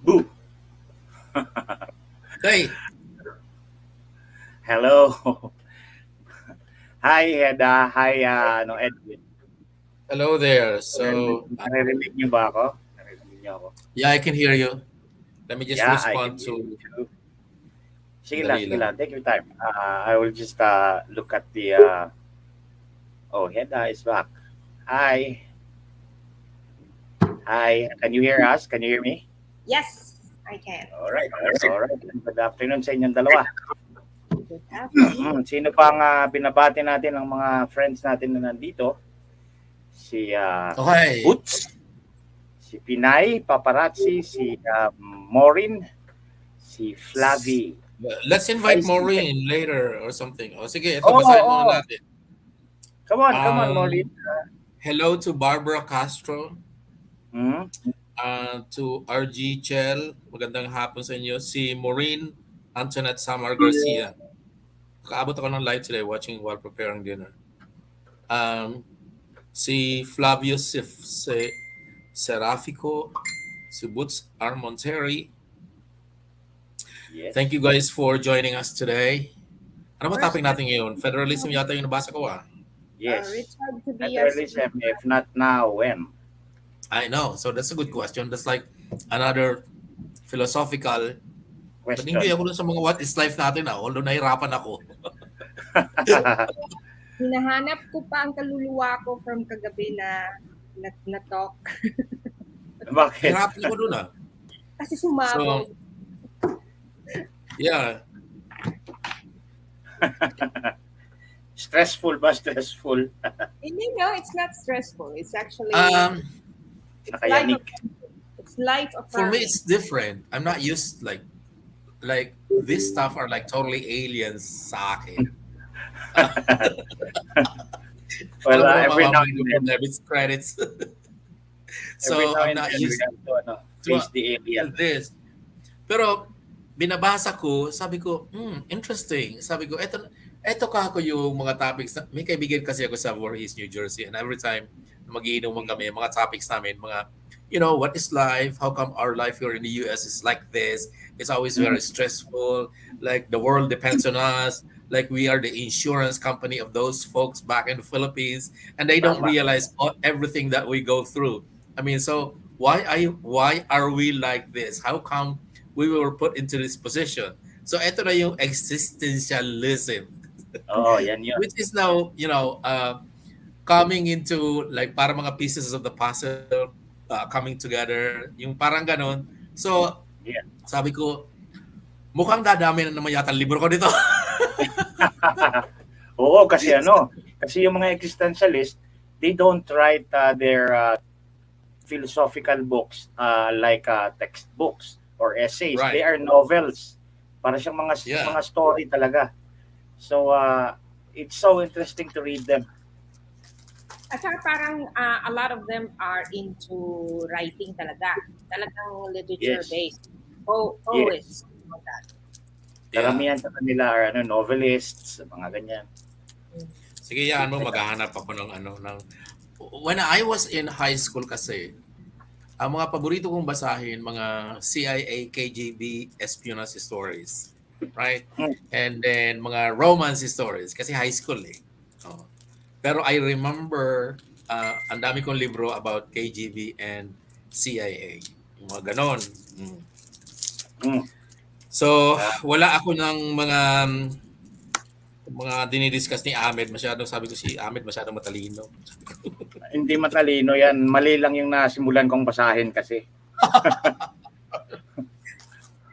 Boo! Hey, Hello. Hi, Hedda. Hi, Edwin. hello there. So, Naririnig niyo ba ako? Naririnig niyo ako? yeah, I can hear you. Let me just Yeah, I can respond hear you to too. Dali Sige lang. lang. Take your time. I will just look at the... Oh, Hedda is back. Hi. Hi. Can you hear us? Can you hear me? Yes, I can. All right. All right. Good afternoon sa inyong dalawa. Good afternoon. Sino pang binabati natin ang mga friends natin na nandito? Si Okay. Boots, si Pinay, Paparazzi, si Maureen, si Flavi. Let's Ay, invite si... Maureen later or something. O sige, ito, Oo, basahin muna oo. natin. Come on, Maureen. Hello to Barbara Castro, Hmm? to RG Chel, magandang hapon sa inyo. Si Maureen Antoinette Samar Garcia. Kaabot ako ng live today watching while preparing dinner. Si Flavio Serafico, si Boots Armonteri. Yes. Thank you guys for joining us today. Ano ba First, topic natin ngayon? Federalism yata yung nabasa ko Yes. Richard Tobias. Federalism, if not now, when? I know. So that's a good question. That's like another philosophical. But Question. hindi ako dun sa mga what is life natin although nahirapan ako. Hinahanap ko pa ang kaluluwa ko from kagabi na talk. Bakit? Hirapan ako dun Kasi sumabog. So, yeah. Stressful ba? Stressful? Hindi, no, it's not stressful. It's actually Nakayanik. it's life For me, affirming. it's different. I'm not used like this stuff are like totally aliens sa akin. Well, Alam mo every naman, now mga and group then, of debits credits. every So now I'm and not then, we used have to face the to alien. this. Pero binabasa ko, sabi ko, interesting. Sabi ko, eto kako yung mga topics. May kaibigan kasi ako sa Voorhees, New Jersey. And every time magiinuman kami, mga topics namin, mga, what is life? How come our life here in the US is like this? It's always very stressful. Like the world depends on us. Like we are the insurance company of those folks back in the Philippines. And they don't Tama. realize everything that we go through. I mean, so why are we like this? How come we were put into this position? So ito na yung existentialism, Oo, yan yun. which is now, coming into like para mga pieces of the puzzle coming together, yung parang ganon. So Yeah. sabi ko, mukhang dadami na naman yata ang libro ko dito. Oo, kasi yung mga existentialist, they don't write their philosophical books like textbooks or essays. Right. They are novels. Para siyang Yeah. mga story talaga. So it's so interesting to read them. At saka parang a lot of them are into writing talaga. Talagang literature-based. Poets. Yeah. Karamihan sa kanila are novelists, mga ganyan. Sige, yan mo, maghahanap ako ng when I was in high school kasi, ang mga paborito kong basahin, mga CIA, KGB, espionage stories. Right? And then, mga romance stories. Kasi high school Oh. Pero I remember, ang dami kong libro about KGB and CIA. Yung mga ganon. So, wala ako ng mga dinidiscuss ni Ahmed. Masyadong, sabi ko si Ahmed, masyadong matalino. Hindi matalino yan. Mali lang yung nasimulan kong basahin kasi.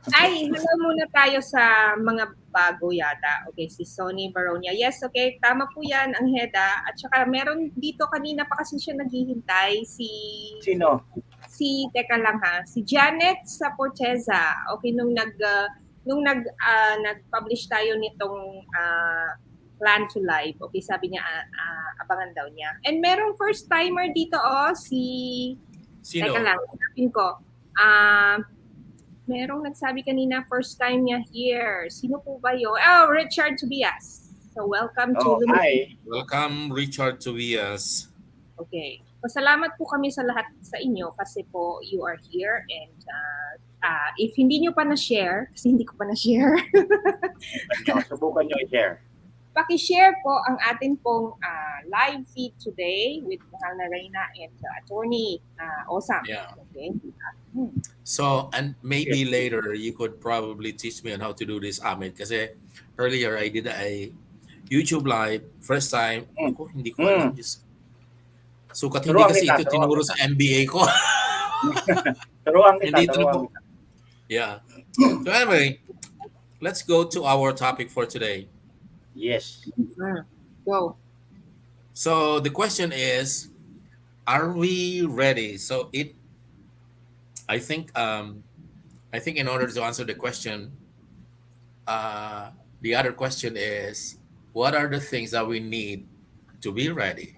Ay, hello muna tayo sa mga bago yata. Okay, si Sonny Baronia. Yes, okay, tama po yan, ang Hedda. At saka meron dito kanina pa kasi siya naghihintay. Sino? Teka lang ha, si Janet sa Porteza. Okay, nung nag-publish tayo nitong Plan to Live. Okay, sabi niya, abangan daw niya. And merong first timer dito, Sino? Teka lang, hanapin ko. Merong nagsabi kanina, first time niya here. Sino po ba yun? Oh, Richard Tobias. So, welcome to Luminous. Hi. Welcome, Richard Tobias. Okay. Pasalamat po kami sa lahat sa inyo kasi po you are here and If hindi nyo pa na-share, kasi hindi ko pa na-share, Subukan nyo i-share. paki-share po ang atin pong live feed today with Mahal na Reyna and Attorney Osam. Yeah. Okay? So, and maybe later you could probably teach me on how to do this, Ahmed. Kasi earlier I did a YouTube live. First time, ako, hindi ko alam. Just, sukat hindi Turuan kasi kita, ito turuan tinuro kita. sa MBA ko. Turuan kita, Hindi ito turuan na- kita. Yeah. So anyway, let's go to our topic for today. Yes. Go. So the question is, are we ready? So I think in order to answer the question, the other question is, what are the things that we need to be ready?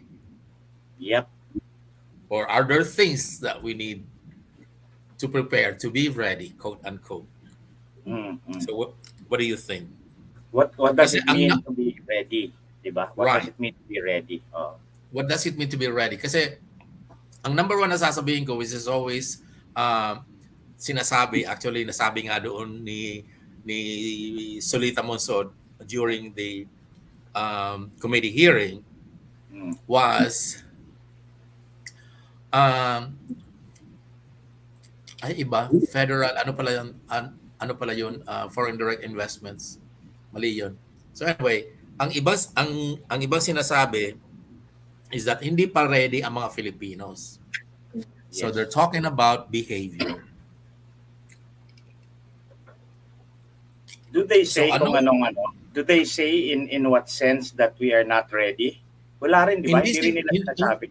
Yep. Or are there things that we need to prepare to be ready, quote unquote? So what do you think? What does Kasi it mean to be ready? Diba? What Right. does it mean to be ready? What does it mean to be ready? Kasi ang number one na sasabihin ko, which is always sinasabi, actually nasabi nga doon ni Solita Monsod during the committee hearing, was federal, ano pala yun, foreign direct investments, mali yun. So anyway, ang ibang sinasabi is that hindi pa ready ang mga Filipinos. So Yes. they're talking about behavior. Do they say So, kung anong ano? Do they say in what sense that we are not ready? Wala rin, di ba? Hindi rin nila sinasabi.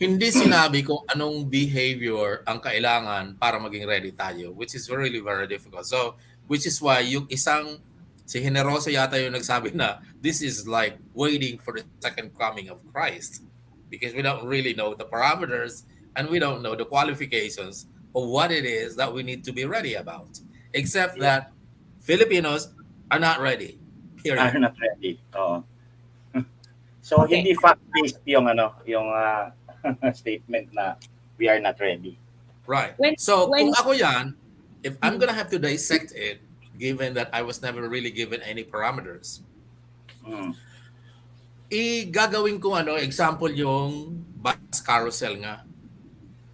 Hindi sinabi kung anong behavior ang kailangan para maging ready tayo, which is really very difficult. So, which is why yung si Generoso yata yung nagsabi na this is like waiting for the second coming of Christ, because we don't really know the parameters and we don't know the qualifications of what it is that we need to be ready about, except that Filipinos are not ready. Period. Are not ready. Oo. So, Okay. hindi fact-based yung statement na we are not ready. Right. When- So, when- kung ako yan, if I'm gonna have to dissect it, given that I was never really given any parameters, gagawin ko example yung bus carousel nga.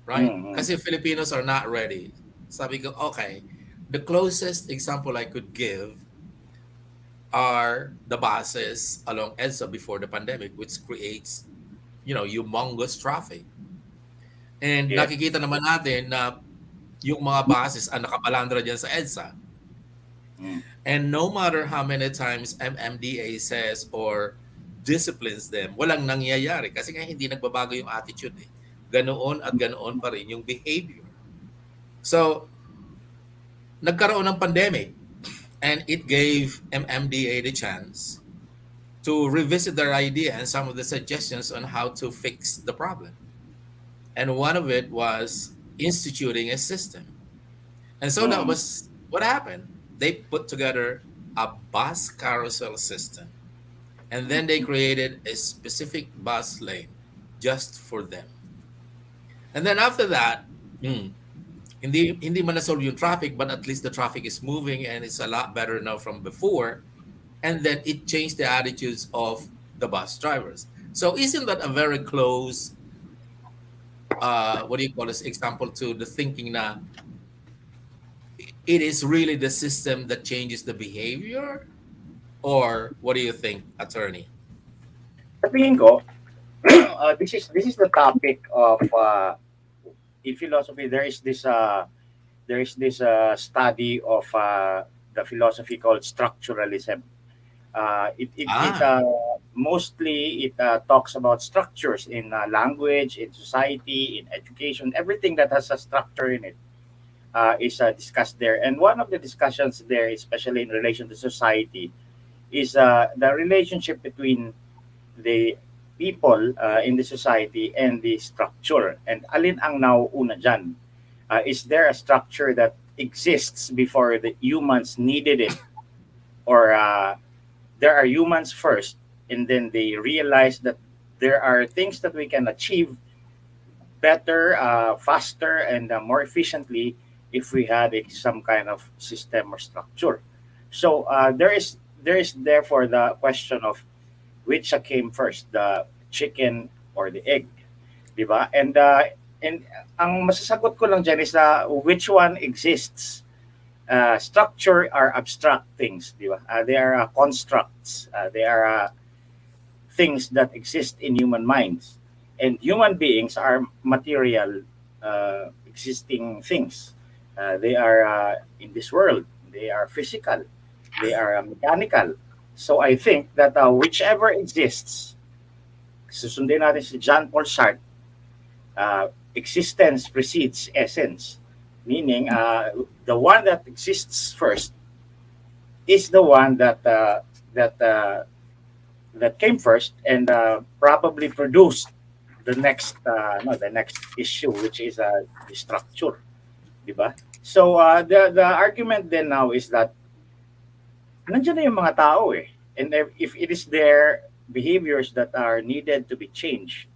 Right? Kasi Filipinos are not ready. Sabi ko, okay, the closest example I could give are the buses along EDSA before the pandemic, which creates, humongous traffic. And Yeah. nakikita naman natin na yung mga buses ang nakapalandra dyan sa EDSA. And no matter how many times MMDA says or disciplines them, walang nangyayari kasi nga hindi nagbabago yung attitude. Ganoon at ganoon pa rin yung behavior. So, nagkaroon ng pandemic and it gave MMDA the chance to revisit their idea and some of the suggestions on how to fix the problem. And one of it was instituting a system. And so that was what happened. They put together a bus carousel system. And then they created a specific bus lane just for them. And then after that, hindi man na-solve yung traffic, but at least the traffic is moving and it's a lot better now from before. And then it changed the attitudes of the bus drivers. So isn't that a very close, example to the thinking na it is really the system that changes the behavior? Or what do you think, attorney? Sa tingin ko, this is the topic of in philosophy. There is this study of the philosophy called structuralism. Mostly talks about structures in language, in society, in education. Everything that has a structure in it is discussed there. And one of the discussions there, especially in relation to society, is the relationship between the people in the society and the structure. And alin ang nauuna dyan? Is there a structure that exists before the humans needed it? Or there are humans first, and then they realize that there are things that we can achieve better, faster, and more efficiently if we had some kind of system or structure. So there is therefore the question of which came first, the chicken or the egg, di ba? And ang masasagot ko lang dyan is which one exists. Structure are abstract things, di ba? They are constructs. They are things that exist in human minds. And human beings are material existing things. They are in this world. They are physical. They are mechanical. So I think that whichever exists, susundin natin si John Paul Sartre, existence precedes essence. Meaning, the one that exists first is the one that came first and probably produced the next the next issue, which is the structure, diba? So the argument then now is that nandiyan na yung mga tao eh, and if it is their behaviors that are needed to be changed,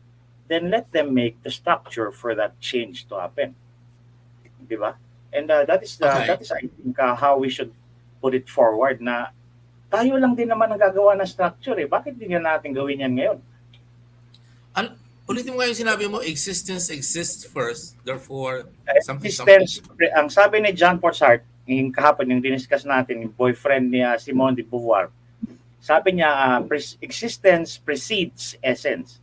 then let them make the structure for that change to happen, diba? And that is I think how we should put it forward, na tayo lang din naman nagagawa ng structure eh. Bakit di nga natin gawin yan ngayon? Ulitin mo nga yung sinabi mo, existence exists first, therefore something. Ang sabi ni John Paul Sartre, yung kahapon yung diniscuss natin, yung boyfriend ni Simone de Beauvoir, sabi niya, existence precedes essence.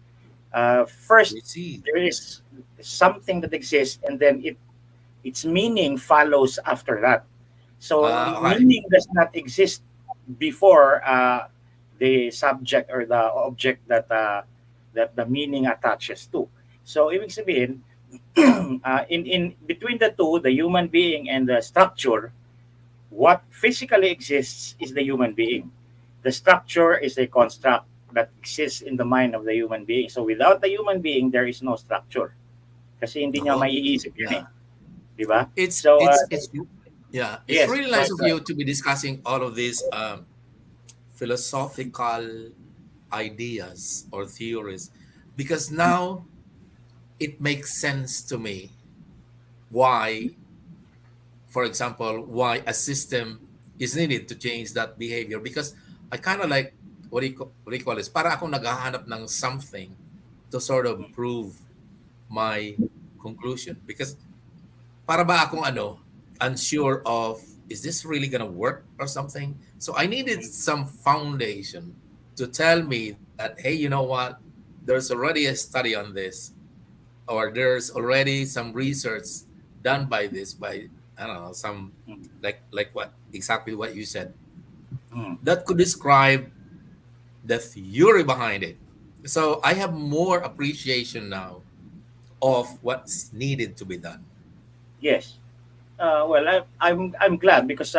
First, there is something that exists, and then its meaning follows after that. So meaning does not exist before the subject or the object that the meaning attaches to. So ibig sabihin, in between the two, the human being and the structure, what physically exists is the human being. The structure is a construct that exists in the mind of the human being. So without the human being, there is no structure. Kasi hindi niya maiisip yun eh. Diba? It's Yes, really nice of you to be discussing all of these philosophical ideas or theories, because now it makes sense to me why, for example, why a system is needed to change that behavior. Because I kind of like what do you call this? Para akong naghahanap ng something to sort of prove my conclusion. Because para ba akong unsure of, is this really gonna work or something? So I needed some foundation to tell me that, hey, you know what? There's already a study on this, or there's already some research done by this, by I don't know, some like what exactly what you said, that could describe the theory behind it. So I have more appreciation now of what's needed to be done. Yes. Well, I'm glad, because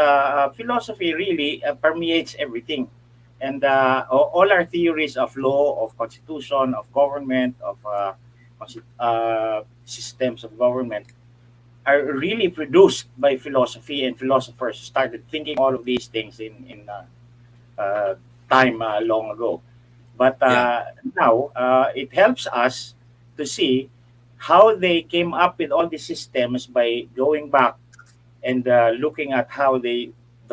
philosophy really permeates everything, and all our theories of law, of constitution, of government, of systems of government are really produced by philosophy, and philosophers started thinking all of these things in time long ago. But now it helps us to see how they came up with all these systems by going back and looking at how the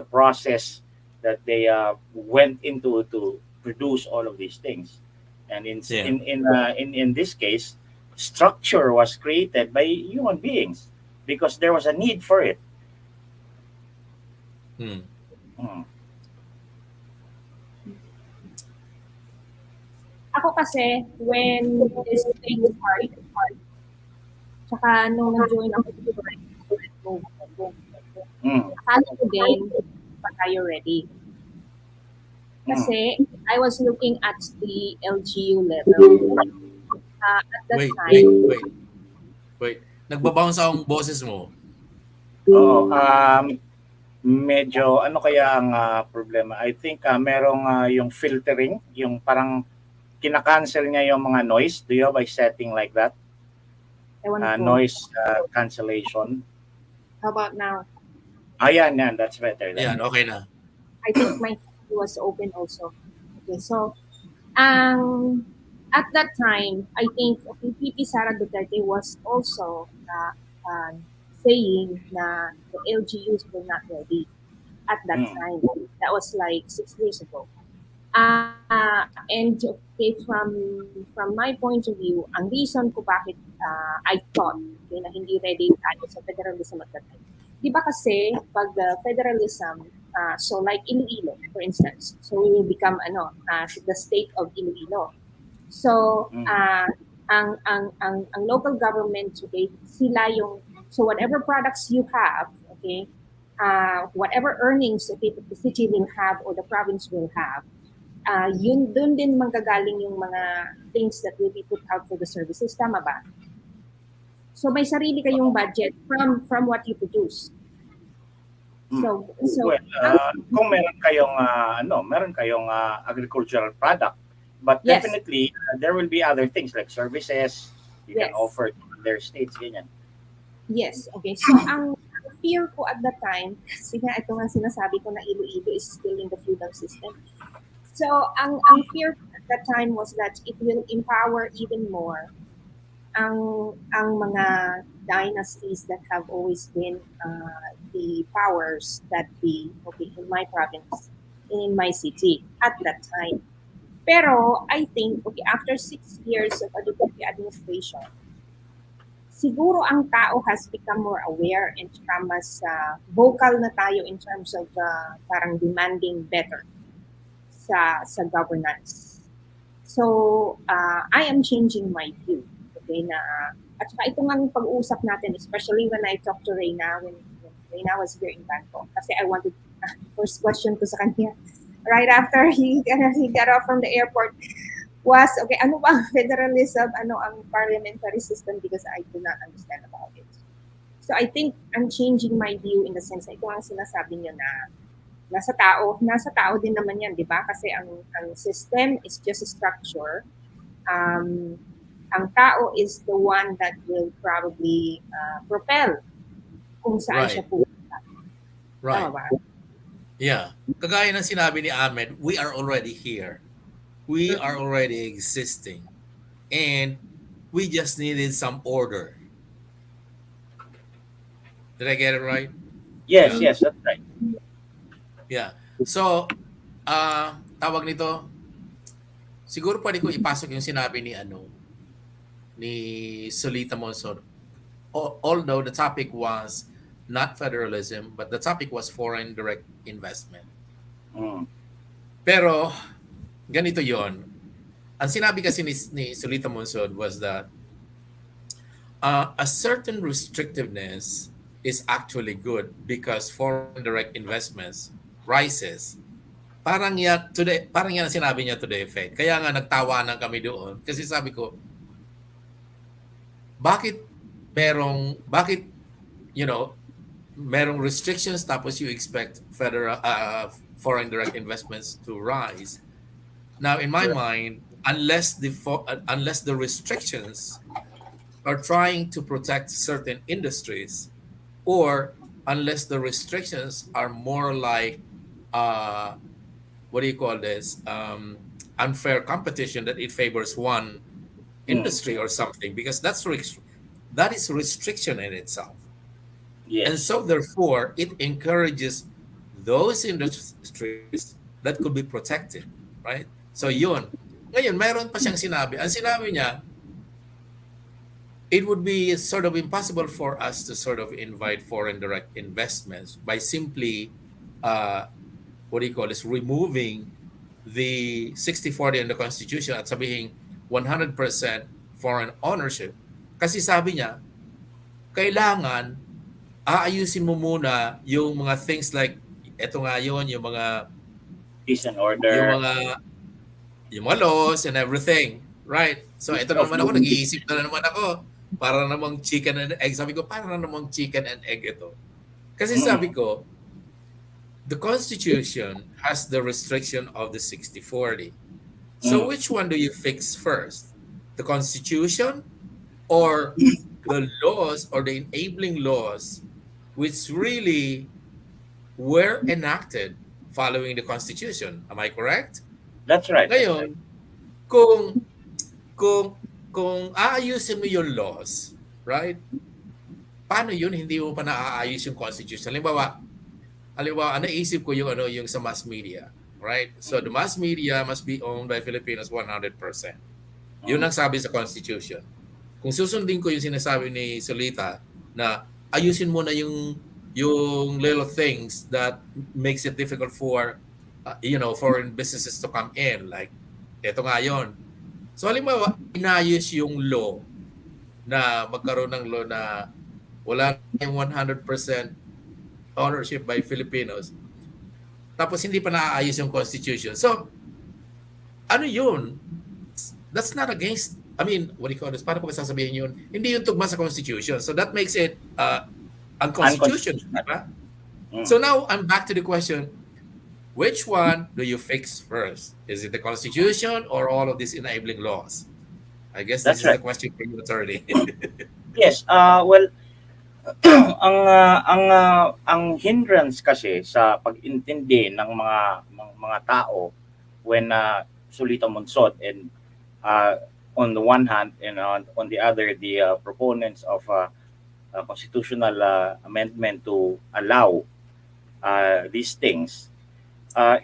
process that they went into to produce all of these things. And in this case, structure was created by human beings because there was a need for it. Ako kasi, when this thing started, tsaka nung nag-join ako akala ko din, pa tayo ready. Kasi I was looking at the LGU level. At that time... Wait. Nagbabounce ang boses mo. Oo. Medyo, ano kaya ang problema? I think merong yung filtering, yung parang kinakancel niya yung mga noise. Do you have a setting like that? Noise cancellation. How about now? Yan. That's better. Yan, okay na. I think my was open also. Okay, so at that time, I think VP Sara Duterte was also saying na the LGUs were not ready at that time. That was like 6 years ago. And okay, from my point of view, ang reason ko bakit I thought okay, na hindi ready tayo sa federalism at that time. Di ba kasi pag federalism, so like Iloilo, for instance, so we will become the state of Iloilo. So ang local government today, sila yung, so whatever products you have, okay, whatever earnings okay, the city will have or the province will have, yun doon din manggagaling yung mga things that will be put out for the services, tama ba? So may sarili kayong budget from what you produce. So kung meron kayong agricultural product, but yes, definitely there will be other things like services you yes, can offer to their states, ganyan. Yes, okay. So ang fear ko at that time, kasi nga ito nga sinasabi ko na Iloilo is still in the feudal system. So ang fear at that time was that it will empower even more ang mga dynasties that have always been the powers that be okay in my province, in my city at that time. Pero I think okay, after 6 years of Adubuti administration, siguro ang tao has become more aware and mas vocal na tayo in terms of parang demanding better sa governance. So, I am changing my view. Okay, na, at saka ito nga pag-uusap natin, especially when I talked to Reyna, when Reyna was here in Bangkok, kasi I wanted, first question ko sa kanya, right after he got off from the airport, was, okay, ano ba ang federalism, ano ang parliamentary system, because I do not understand about it. So I think I'm changing my view in the sense na ito ang sinasabi niyo na nasa tao din naman yan, di ba? Kasi ang system is just a structure. Ang tao is the one that will probably propel kung saan siya pupunta. Right. Tama ba? Yeah. Kagaya ng sinabi ni Ahmed, we are already here. We are already existing. And we just needed some order. Did I get it right? Yes, that's right. Yeah. So, tawag nito, siguro pwede ko ipasok yung sinabi ni Solita Monson. Although the topic was not federalism, but the topic was foreign direct investment. Pero, ganito yon. Ang sinabi kasi ni Solita Monson was that a certain restrictiveness is actually good because foreign direct investments rises. Parang yan ang sinabi niya today, Fed. Kaya nga nagtawanan kami doon kasi sabi ko, bakit merong restrictions tapos you expect foreign direct investments to rise. Now in my mind, unless the restrictions are trying to protect certain industries, or unless the restrictions are more like what do you call this, unfair competition, that it favors one industry or something, because that is restriction in itself. Yes. And so therefore it encourages those industries that could be protected, right? So yun. Ngayon, meron pa siyang sinabi. Ang sinabi niya, it would be sort of impossible for us to sort of invite foreign direct investments by simply removing the 60-40 in the Constitution at sabihin 100% foreign ownership. Kasi sabi niya, kailangan aayusin mo muna yung mga things like, eto nga yun, yung mga peace and order, yung mga laws and everything. Right? So ito naman ako, nag-iisip na naman ako, para namang chicken and egg. Sabi ko, para namang chicken and egg ito. Kasi sabi ko, the Constitution has the restriction of the 60-40. So which one do you fix first? The Constitution or the laws or the enabling laws which really were enacted following the Constitution? Am I correct? That's right. Ngayon, kung aayusin mo yung laws, right? paano yun hindi mo pa naaayos yung constitution? Halimbawa, naisip ko yung yung sa mass media, right? So the mass media must be owned by Filipinos 100%. Yun ang sabi sa constitution. Kung susundin ko yung sinasabi ni Solita na ayusin mo na yung little things that makes it difficult for foreign businesses to come in, like eto nga yun. So halimbawa, inayos yung law na magkaroon ng law na wala yung 100% ownership by Filipinos. Tapos hindi pa naaayos yung constitution. So, ano yun? That's not against, I mean, what do you call this? Paano ko sasabihin yun? Hindi yun tugma sa constitution. So that makes it unconstitutional. Diba? So now, I'm back to the question, which one do you fix first? Is it the constitution or all of these enabling laws? I guess this is the question for you, attorney. Yes, well, ang hindrance kasi sa pag-intindi ng mga tao when Solita Monsod and on the one hand and on the other the proponents of a constitutional amendment to allow these things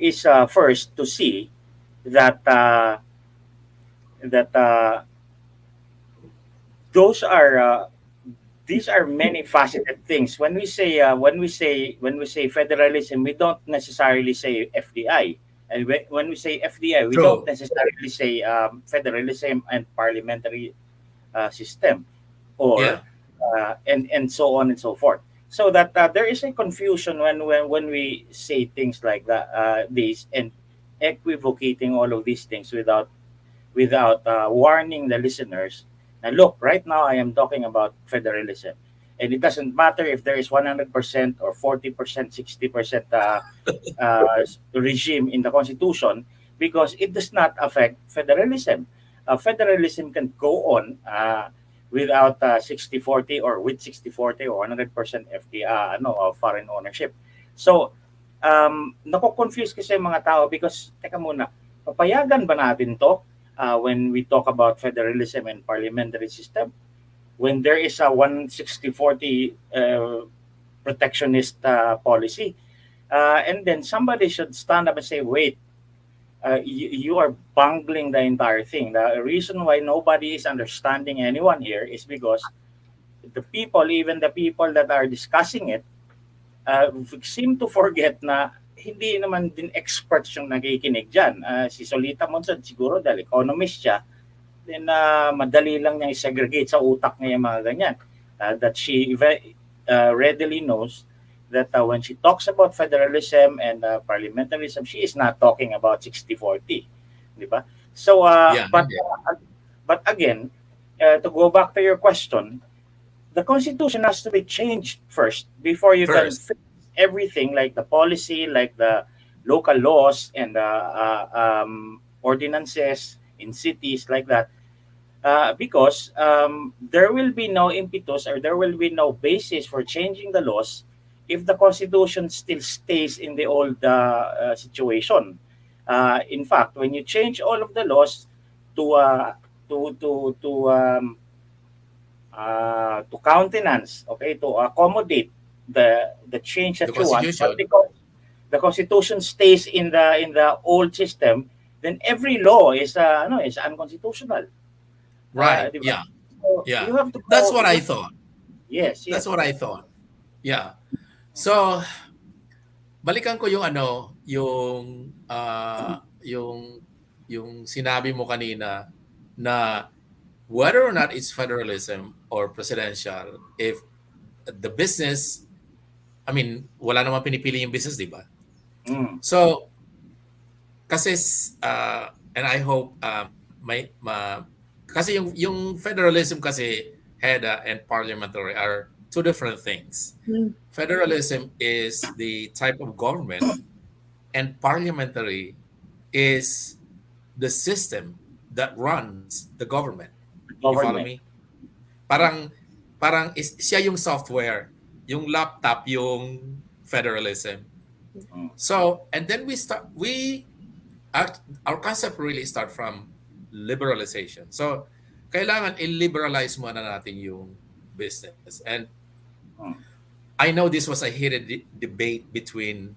is first to see that those are these are many faceted things. When we say federalism, we don't necessarily say FDI, and when we say FDI, we don't necessarily say federalism and parliamentary system, or and so on and so forth. So that there is a confusion when we say things like that, these, and equivocating all of these things without warning the listeners. Now, look, right now I am talking about federalism, and it doesn't matter if there is 100% or 40%, 60% regime in the Constitution, because it does not affect federalism. Federalism can go on without 60-40 or with 60-40 or 100% foreign ownership. So, nako-confuse kasi mga tao because, teka muna, papayagan ba natin to? When we talk about federalism and parliamentary system, when there is a 160-40 protectionist policy, and then somebody should stand up and say, wait, you are bungling the entire thing. The reason why nobody is understanding anyone here is because even the people that are discussing it, seem to forget na hindi naman din experts yung nakikinig dyan. Si Solita Monsod, siguro dahil economist siya, then madali lang niya i-segregate sa utak niya yung mga ganyan. That she readily knows that when she talks about federalism and parliamentarism, she is not talking about 60-40. Diba? So, but again, to go back to your question, the Constitution has to be changed first before you can fix everything, like the policy, like the local laws and ordinances in cities like that, because there will be no impetus or there will be no basis for changing the laws if the Constitution still stays in the old situation. In fact, when you change all of the laws to countenance, to accommodate the change that you want, but because the Constitution stays in the old system, then every law is unconstitutional. Right. So you have to That's what I thought. Yes. That's what I thought. Yeah. So balikan ko yung yung sinabi mo kanina na whether or not it's federalism or presidential, if the business, I mean, wala naman pinipili yung business, di ba? So, kasi, and I hope, kasi yung federalism kasi, Hedda and parliamentary are two different things. Federalism is the type of government, and parliamentary is the system that runs the government. You follow me? Parang siya yung software, yung laptop yung federalism. So, and then our concept really start from liberalization. So, kailangan i-liberalize muna natin yung business. And Mm. I know this was a heated debate between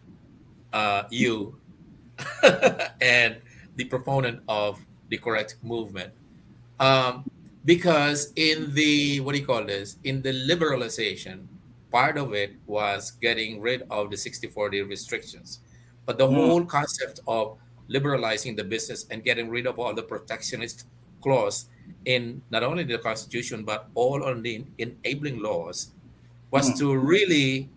you and the proponent of the correct movement. Um, because in the, what do you call this? In the liberalization, part of it was getting rid of the 60/40 restrictions. But the Mm. whole concept of liberalizing the business and getting rid of all the protectionist clause in not only the constitution but all on the enabling laws was Mm. to really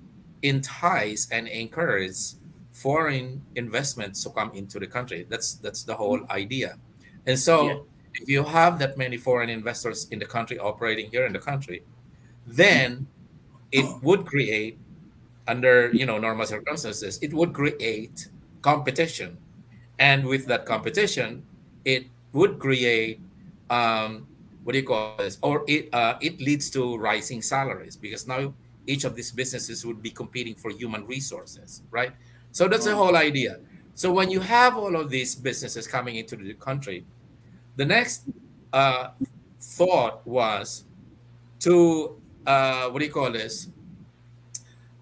entice and encourage foreign investments to come into the country. That's the whole idea. And Yeah. so if you have that many foreign investors in the country operating here in the country, then it would create, under normal circumstances, it would create competition, and with that competition, it would create, what do you call this? Or it leads to rising salaries, because now each of these businesses would be competing for human resources, right? So that's the Mm. whole idea. So when you have all of these businesses coming into the country, the next uh, thought was to, what do you call this?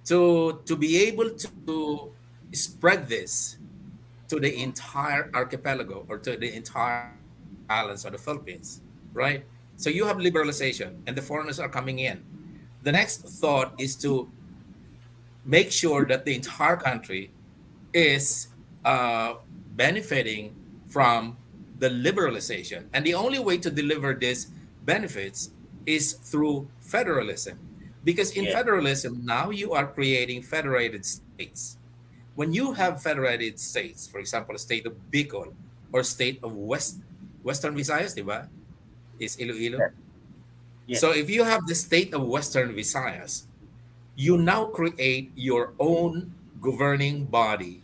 To be able to spread this to the entire archipelago, or to the entire islands of the Philippines, right? So you have liberalization and the foreigners are coming in. The next thought is to make sure that the entire country is benefiting from the liberalization. And the only way to deliver these benefits is through federalism. Because in Yeah. federalism, now you are creating federated states. When you have federated states, for example, state of Bicol or state of Western Visayas, diba? Is Iloilo. Yeah. So Yes. if you have the state of Western Visayas, you now create your own governing body,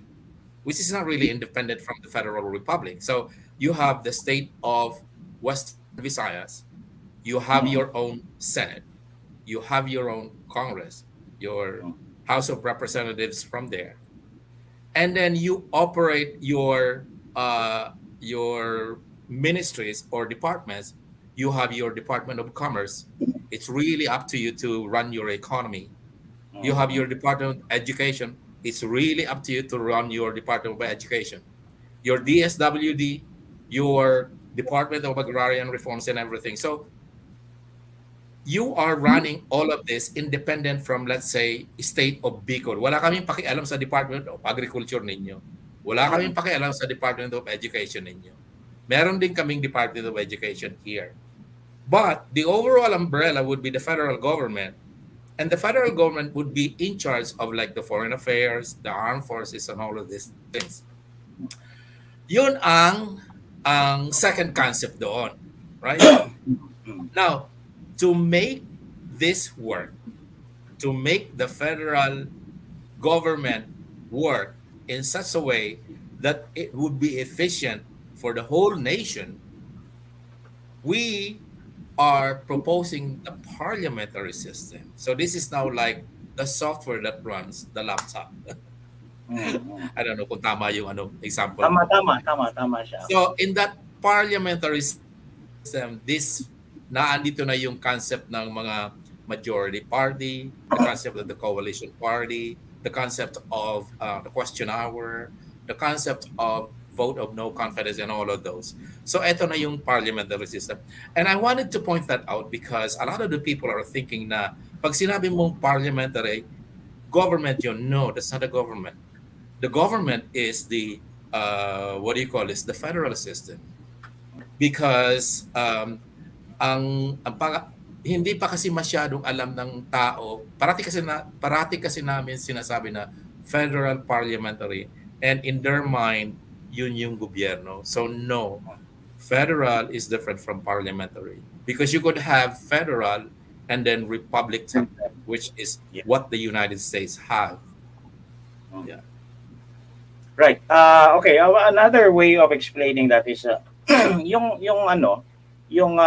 which is not really independent from the federal republic. So you have the state of Western Visayas, you have Mm. your own Senate, you have your own Congress, your Mm. House of Representatives from there, and then you operate your ministries or departments. You have your Department of Commerce. It's really up to you to run your economy. You have Mm. your Department of Education. It's really up to you to run your Department of Education. Your DSWD, your Department of Agrarian Reforms and everything. So you are running all of this independent from, let's say, state of Bicol. Wala kaming pakialam sa Department of Agriculture ninyo. Wala kaming Mm. pakialam sa Department of Education ninyo. Meron din kaming Department of Education here. But the overall umbrella would be the federal government. And the federal government would be in charge of, like, the foreign affairs, the armed forces, and all of these things. Yun ang second concept doon, right? Mm. Now, to make this work, to make the federal government work in such a way that it would be efficient for the whole nation, we are proposing the parliamentary system. So this is now like the software that runs the laptop. Mm. Mm. I don't know kung tama yung example Tama, ko. tama, tama, tama siya. So in that parliamentary system, naandito na yung concept ng mga majority party, the concept of the coalition party, the concept of the question hour, the concept of vote of no confidence, and all of those. So eto na yung parliamentary system. And I wanted to point that out because a lot of the people are thinking na pag sinabi mong parliamentary, government yun. No, that's not a government. The government is the, what do you call this, the federal system. Because hindi pa kasi masyadong alam ng tao. Parati kasi namin sinasabi na federal parliamentary, and in their mind yun yung gobyerno. So no, federal is different from parliamentary, because you could have federal and then republic type, which is Yeah. what the United States have. Mm. Yeah. Right. Okay. Another way of explaining that is yung ano, yung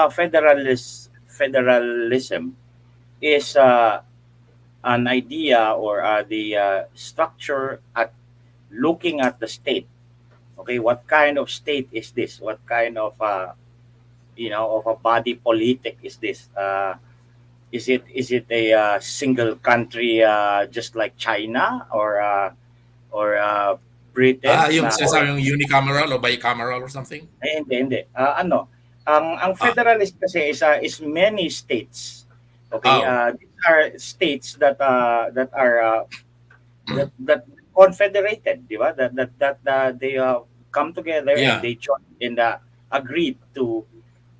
federalism is an idea, or the structure at looking at the state. Okay, what kind of state is this? What kind of of a body politic is this? is it a single country just like China or Britain Yung na sinasabi yung unicameral o bicameral or something? hindi. Ang Federalist kasi is many states. Okay? Oh. These are states that confederated, di ba? That they come together and Yeah. they join and agreed to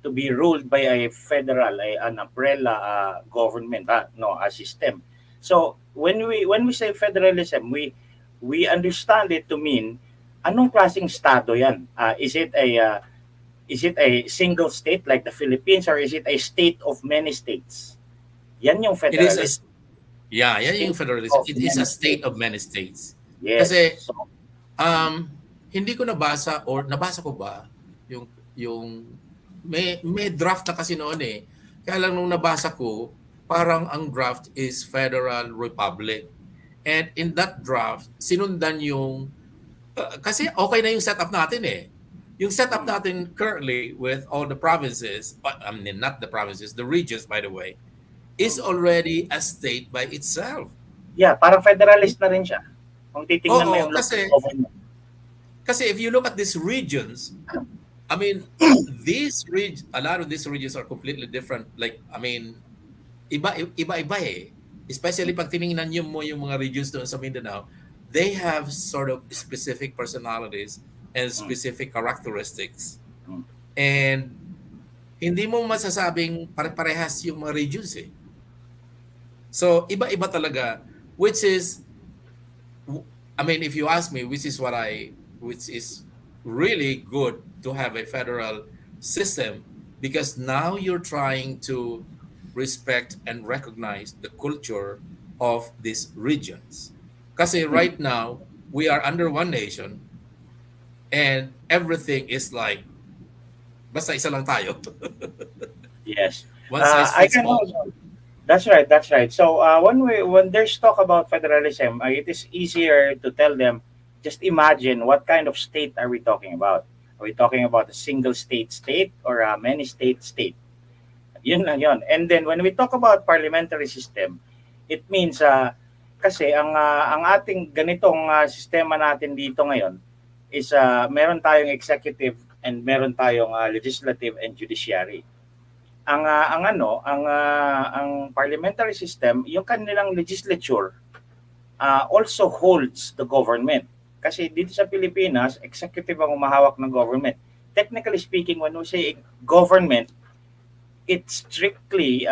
be ruled by a federal, an umbrella government, a system. So when we say federalism, we understand it to mean anong klaseng estado yan? Is it a single state like the Philippines, or is it a state of many states? Yan yung It is a, federalism. yan yung State federalism. of It is a many state states. of many states. Yes. Kasi So, hindi ko nabasa or nabasa ko ba yung may draft na kasi noon eh. Kaya lang nung nabasa ko, parang ang draft is Federal Republic. And in that draft, sinundan yung kasi okay na yung setup natin eh. Yung setup natin currently with all the provinces, I mean not the provinces, the regions by the way, is already a state by itself. yeah, parang federalist na rin siya. Kung titingnan mo Oo, yung local kasi government. Kasi if you look at these regions, I mean, a lot of these regions are completely different. Like, I mean, iba-iba eh. Especially pag tinignan niyo mo yung mga regions doon sa Mindanao, they have sort of specific personalities and specific characteristics. And hindi mo masasabing pare-parehas yung mga regions eh. So, iba-iba talaga, which is, I mean, if you ask me, which is really good to have a federal system, because now you're trying to respect and recognize the culture of these regions. Kasi right now, we are under one nation and everything is like, basta isa lang tayo. Yes. One size I fits can all. also, that's right. So when there's talk about federalism, it is easier to tell them, just imagine what kind of state are we talking about? Are we talking about a single state or a many state? Yun lang yun. And then when we talk about parliamentary system, it means kasi ang ating ganitong sistema natin dito ngayon is meron tayong executive and meron tayong legislative and judiciary. Ang parliamentary system, yung kanilang legislature also holds the government. Kasi dito sa Pilipinas, executive ang umahawak ng government. Technically speaking, when we say government, it strictly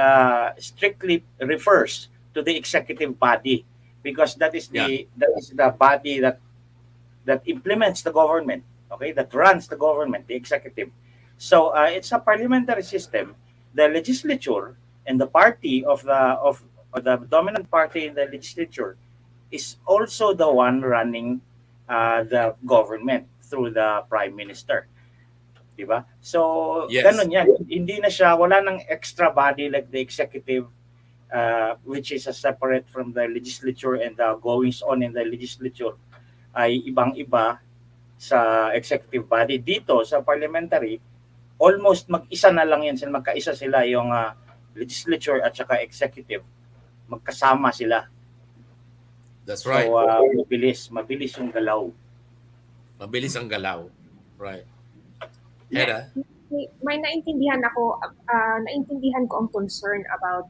refers to the executive body, because that is the body that implements the government, okay, that runs the government, the executive. So it's a parliamentary system. The legislature and the party of the dominant party in the legislature is also the one running the government through the prime minister. Diba? So, Yes. ganun yan. Hindi na siya, wala nang extra body like the executive, which is separate from the legislature, and the goings on in the legislature ay ibang-iba sa executive body. Dito, sa parliamentary, almost mag-isa na lang yan. Magkaisa sila yung legislature at saka executive. Magkasama sila. That's right. So, mabilis yung galaw. Mabilis ang galaw. Right. Hedda? May naintindihan ko ang concern about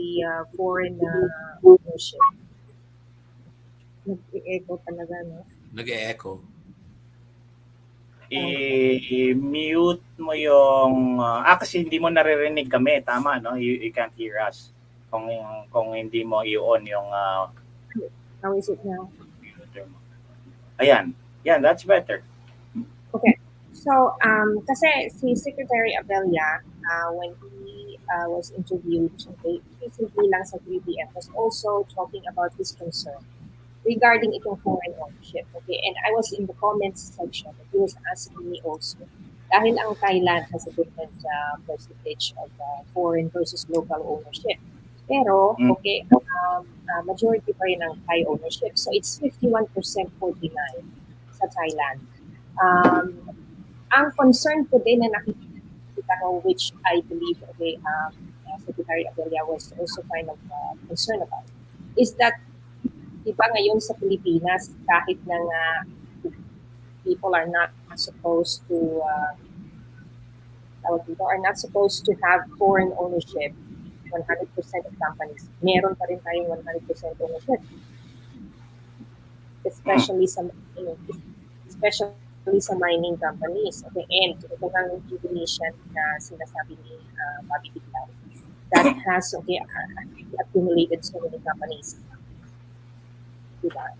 the foreign ownership. Nag-echo talaga, no? Nag-e-echo. I-mute mo yung kasi hindi mo naririnig kami, tama, no? You can't hear us kung hindi mo i-on yung How is it now? Ayan, that's better. Okay. So, kasi si Secretary Abella, when he was interviewed recently lang sa 3BF, was also talking about his concern regarding itong foreign ownership. Okay, and I was in the comments section. He was asking me also, dahil ang Thailand has a different percentage of foreign versus local ownership. Pero, okay, majority pa rin ng Thai ownership. So, it's 51%, 49% sa Thailand. Ang concern ko din na nakikita ko, which I believe, okay, Secretary Abella was also kind of concerned about is that iba ngayon sa Pilipinas kahit na nga people are not supposed to people are not supposed to have foreign ownership 100% of companies. Meron pa rin tayong 100% ownership. Especially sa mining companies. Okay, and ito ng Indonesian na sinasabi ni Bobby Biglaw that has accumulated so many companies. Diba?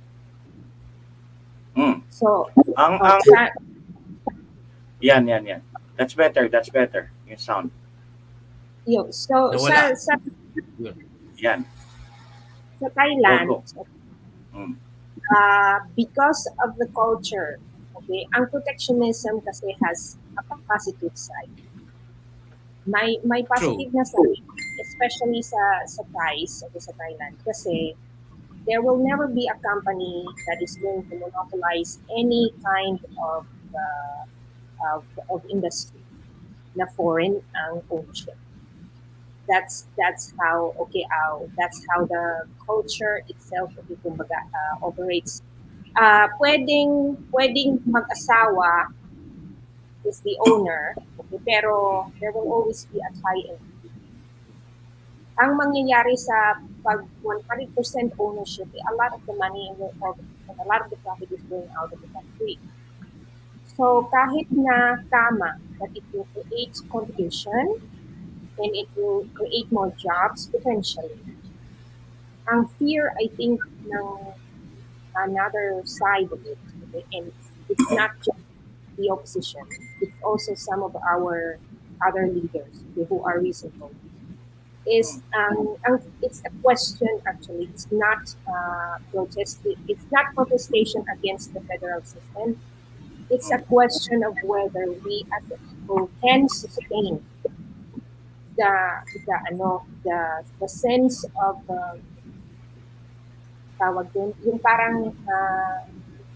So, yan. That's better. Yung sound. So, yan. Sa Thailand, Go. because of the culture, okay, ang protectionism kasi has a positive side. May positive na side, especially sa Thais, okay, sa Thailand, kasi there will never be a company that is going to monopolize any kind of industry na foreign ang ownership. That's how the culture itself operates. Pwedeng mag-asawa is the owner, okay, pero there will always be a tie-in. Ang mangyayari sa pag 100% ownership, a lot of the money and a lot of the profit is going out of the country. So kahit na tama that it will create competition and it will create more jobs potentially. Ang fear, I think, ng another side of it, okay, and it's not just the opposition, it's also some of our other leaders, okay, who are reasonable. It's a question actually. It's not It's not protestation against the federal system. It's a question of whether we as a people can sustain the sense of yung parang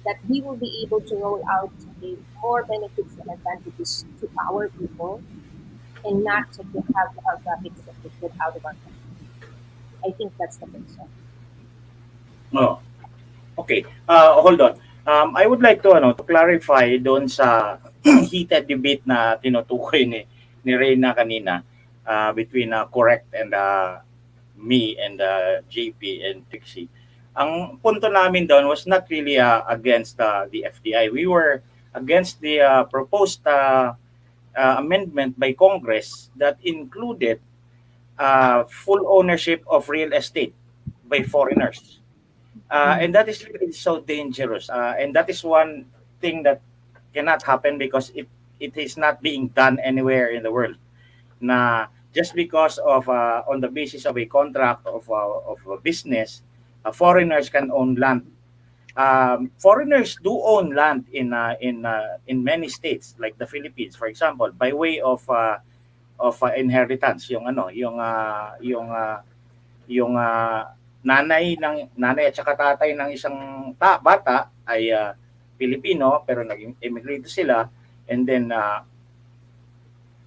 that we will be able to roll out more benefits and advantages to our people and not to have graphics affected out of our country. I think that's the concern. Oh, okay. Hold on. I would like to clarify doon sa heated debate na tinutukoy ni Reyna kanina between Correct and me and JP and Trixie. Ang punto namin doon was not really against the FDI. We were against the proposed amendment by Congress that included full ownership of real estate by foreigners. And that is really so dangerous. And that is one thing that cannot happen because it is not being done anywhere in the world. Na just because of on the basis of a contract of a business, foreigners can own land. Foreigners do own land in many states, like the Philippines, for example, by way of inheritance. Yung nanay at saka tatay ng isang bata ay Pilipino pero naging immigrant sila, and then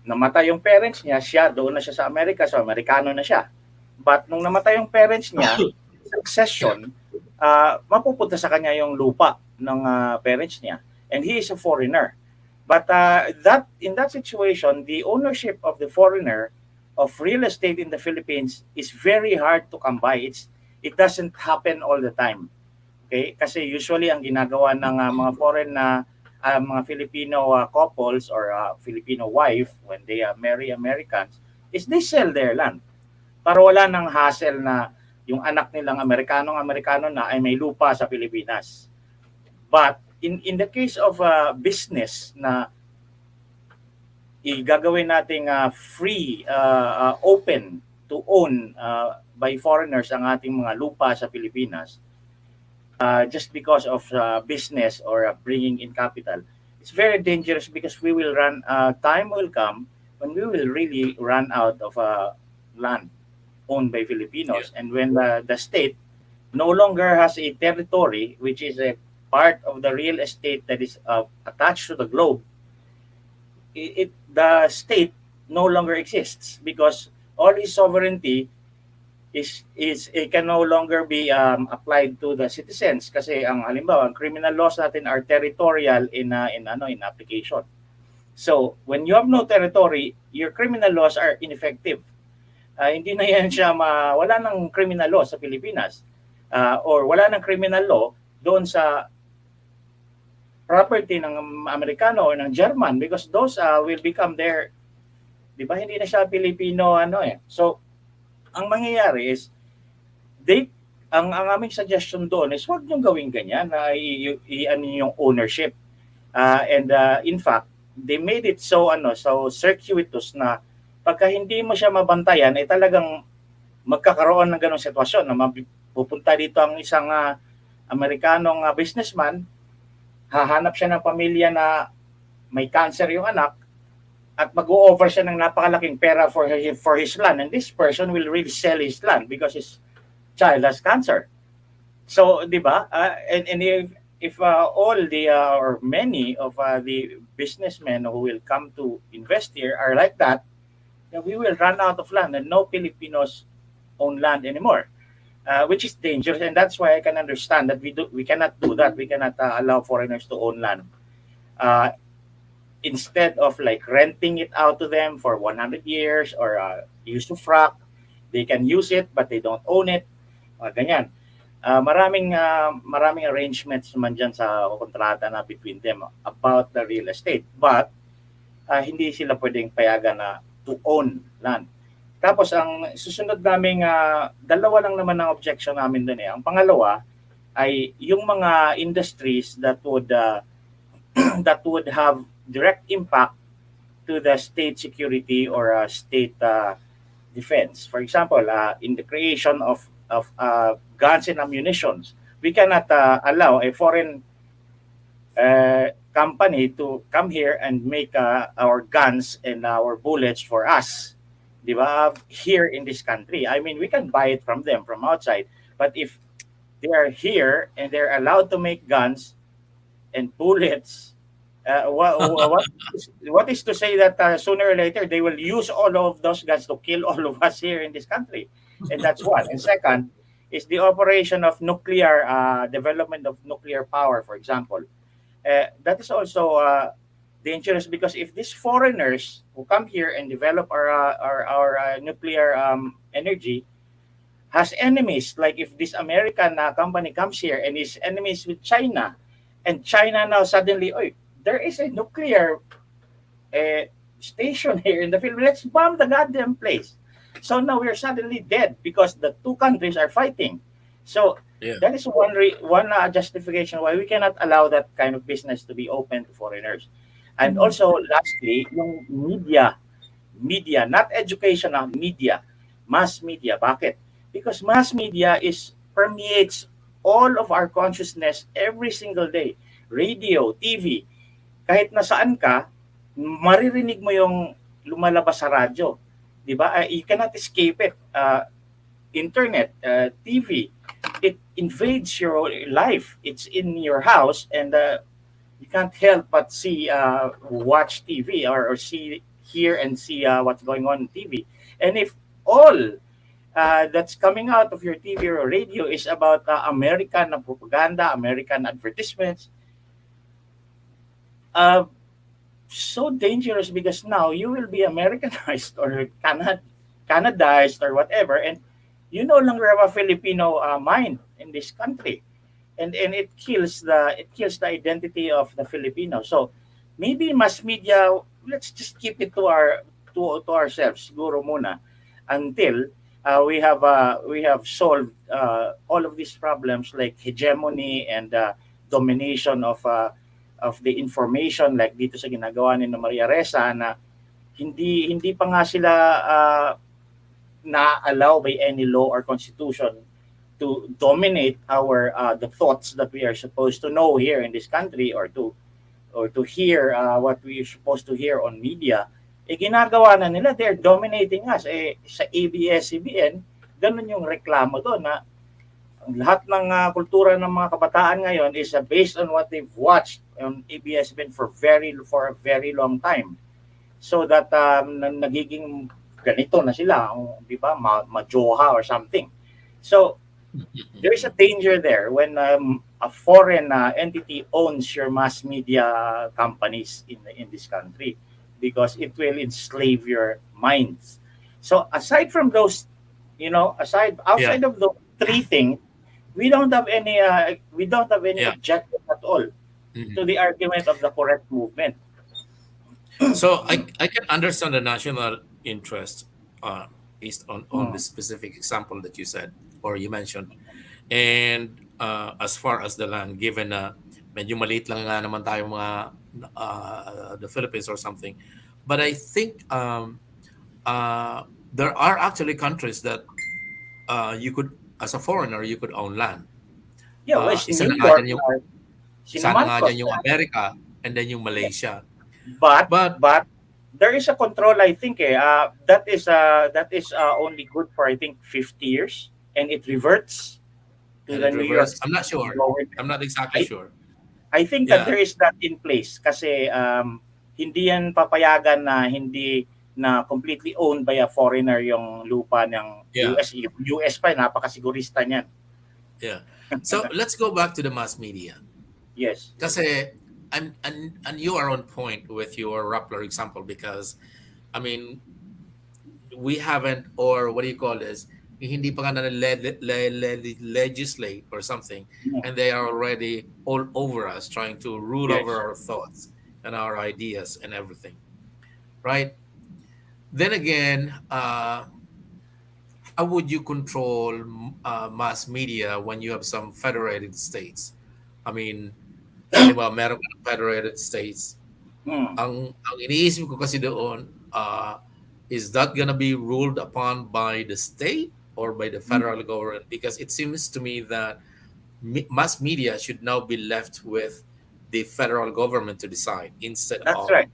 namatay yung parents niya, doon na siya sa Amerika, so Amerikano na siya. But nung namatay yung parents niya, succession, mapupunta sa kanya yung lupa ng parents niya, and he is a foreigner. But in that situation, the ownership of the foreigner of real estate in the Philippines is very hard to come by. It doesn't happen all the time. Okay? Kasi usually ang ginagawa ng mga foreign na mga Filipino couples or Filipino wife when they marry Americans is they sell their land. Para wala nang hassle na yung anak nilang Amerikano na ay may lupa sa Pilipinas. But in the case of business na igagawin nating free, open to own by foreigners ang ating mga lupa sa Pilipinas, just because of business or bringing in capital, it's very dangerous because we will time will come when we will really run out of land owned by Filipinos. Yeah. And when the state no longer has a territory, which is a part of the real estate that is attached to the globe, the state no longer exists because all his sovereignty is it can no longer be applied to the citizens kasi ang halimbawa ang criminal laws natin are territorial in application. So when you have no territory, your criminal laws are ineffective. Hindi na yan siya wala nang criminal law sa Pilipinas or wala nang criminal law doon sa property ng Amerikano or ng German because those will become their, di ba, hindi na siya Pilipino So ang mangyayari is ang aming suggestion doon is wag niyong gawing ganyan na yung ownership. In fact, they made it so circuitous na pagka hindi mo siya mabantayan ay talagang magkakaroon ng ganong sitwasyon na pupunta dito ang isang Amerikanong businessman, hahanap siya ng pamilya na may cancer yung anak at mag-o-offer siya ng napakalaking pera for his land, and this person will really sell his land because his child has cancer. So, di ba? And if all the or many of the businessmen who will come to invest here are like that, then we will run out of land and no Filipinos own land anymore, which is dangerous. And that's why I can understand that we cannot do that. We cannot allow foreigners to own land. Instead of like renting it out to them for 100 years or used to frack, they can use it but they don't own it. Ganyan. Maraming arrangements naman dyan sa kontrata na between them about the real estate. But hindi sila pwedeng payagan na to own land. Tapos ang susunod naming dalawa lang naman ang objection namin doon eh. Ang pangalawa ay yung mga industries that would have direct impact to the state security or state defense. For example, in the creation of guns and ammunitions, we cannot allow a foreign company to come here and make our guns and our bullets for us, di ba? Here in this country. I mean, we can buy it from them from outside, but if they are here and they're allowed to make guns and bullets, what is to say that sooner or later they will use all of those guns to kill all of us here in this country? And that's one. And second is the operation of nuclear development of nuclear power, for example. That is also dangerous because if these foreigners who come here and develop our nuclear energy has enemies, like if this American company comes here and is enemies with China, and China now suddenly, there is a nuclear station here in the Philippines. Let's bomb the goddamn place. So now we're suddenly dead because the two countries are fighting. So that is one justification why we cannot allow that kind of business to be open to foreigners. And also, lastly, yung media, not educational, media, mass media. Bakit? Because mass media permeates all of our consciousness every single day. Radio, TV, kahit nasaan ka, maririnig mo yung lumalabas sa radyo. Di ba? You cannot escape it. Internet, TV, it invades your life. It's in your house and you can't help but watch TV or hear and see what's going on in TV. And if all that's coming out of your TV or radio is about American propaganda, American advertisements, so dangerous because now you will be Americanized or Canadized or whatever, and you no longer have a Filipino mind in this country, and it kills the identity of the Filipino. So maybe mass media, let's just keep it to ourselves, siguro muna, until we have solved all of these problems like hegemony and domination of the information, like dito sa ginagawa ni Maria Ressa na hindi pa nga sila na-allow by any law or constitution to dominate the thoughts that we are supposed to know here in this country or to hear what we are supposed to hear on media. Ginagawa na nila, they're dominating us. Sa ABS-CBN, ganun yung reklamo doon na lahat ng kultura ng mga kabataan ngayon is based on what they've watched on ABS-CBN for a very long time. So that nagiging ganito na sila, di ba, majoha or something. So, there is a danger there when a foreign entity owns your mass media companies in this country, because it will enslave your minds. So aside from those, Yeah. outside of those three things, we don't have any Yeah. objection at all Mhm. to the argument of the correct movement. So I can understand the national interest based on the Mm. specific example that you said or you mentioned. And as far as the land, given na medyo maliit lang nga naman tayo mga the Philippines or something. But I think uh, there are actually countries that you could, as a foreigner, you could own land. Yeah, well, Isa New na nga York, dyan yung, isa na nga Sinamarcos, dyan yung Amerika and then yung Malaysia. but But there is a control, I think, that is only good for, I think, 50 years, and it reverts to and the it New York reverse. I'm City not sure. government. I'm not exactly I sure. I think that Yeah. there is that in place kasi hindi yan papayagan na hindi na completely owned by a foreigner yung lupa ng Yeah. US. Yung US pa, napakasigurista niyan. Yeah. So let's go back to the mass media. Yes. Kasi and you are on point with your Rappler example because I mean we haven't, or what do you call this? Hindi pa nga na legislate or something, Yeah. and they are already all over us, trying to rule over Yes. our thoughts and our ideas and everything, right? Then again, how would you control mass media when you have some federated states? I mean, halimbawa, meron ka ng federated states. Hmm. Ang iniisip ko kasi doon, is that gonna be ruled upon by the state or by the federal government? Because it seems to me that mass media should now be left with the federal government to decide instead That's of right.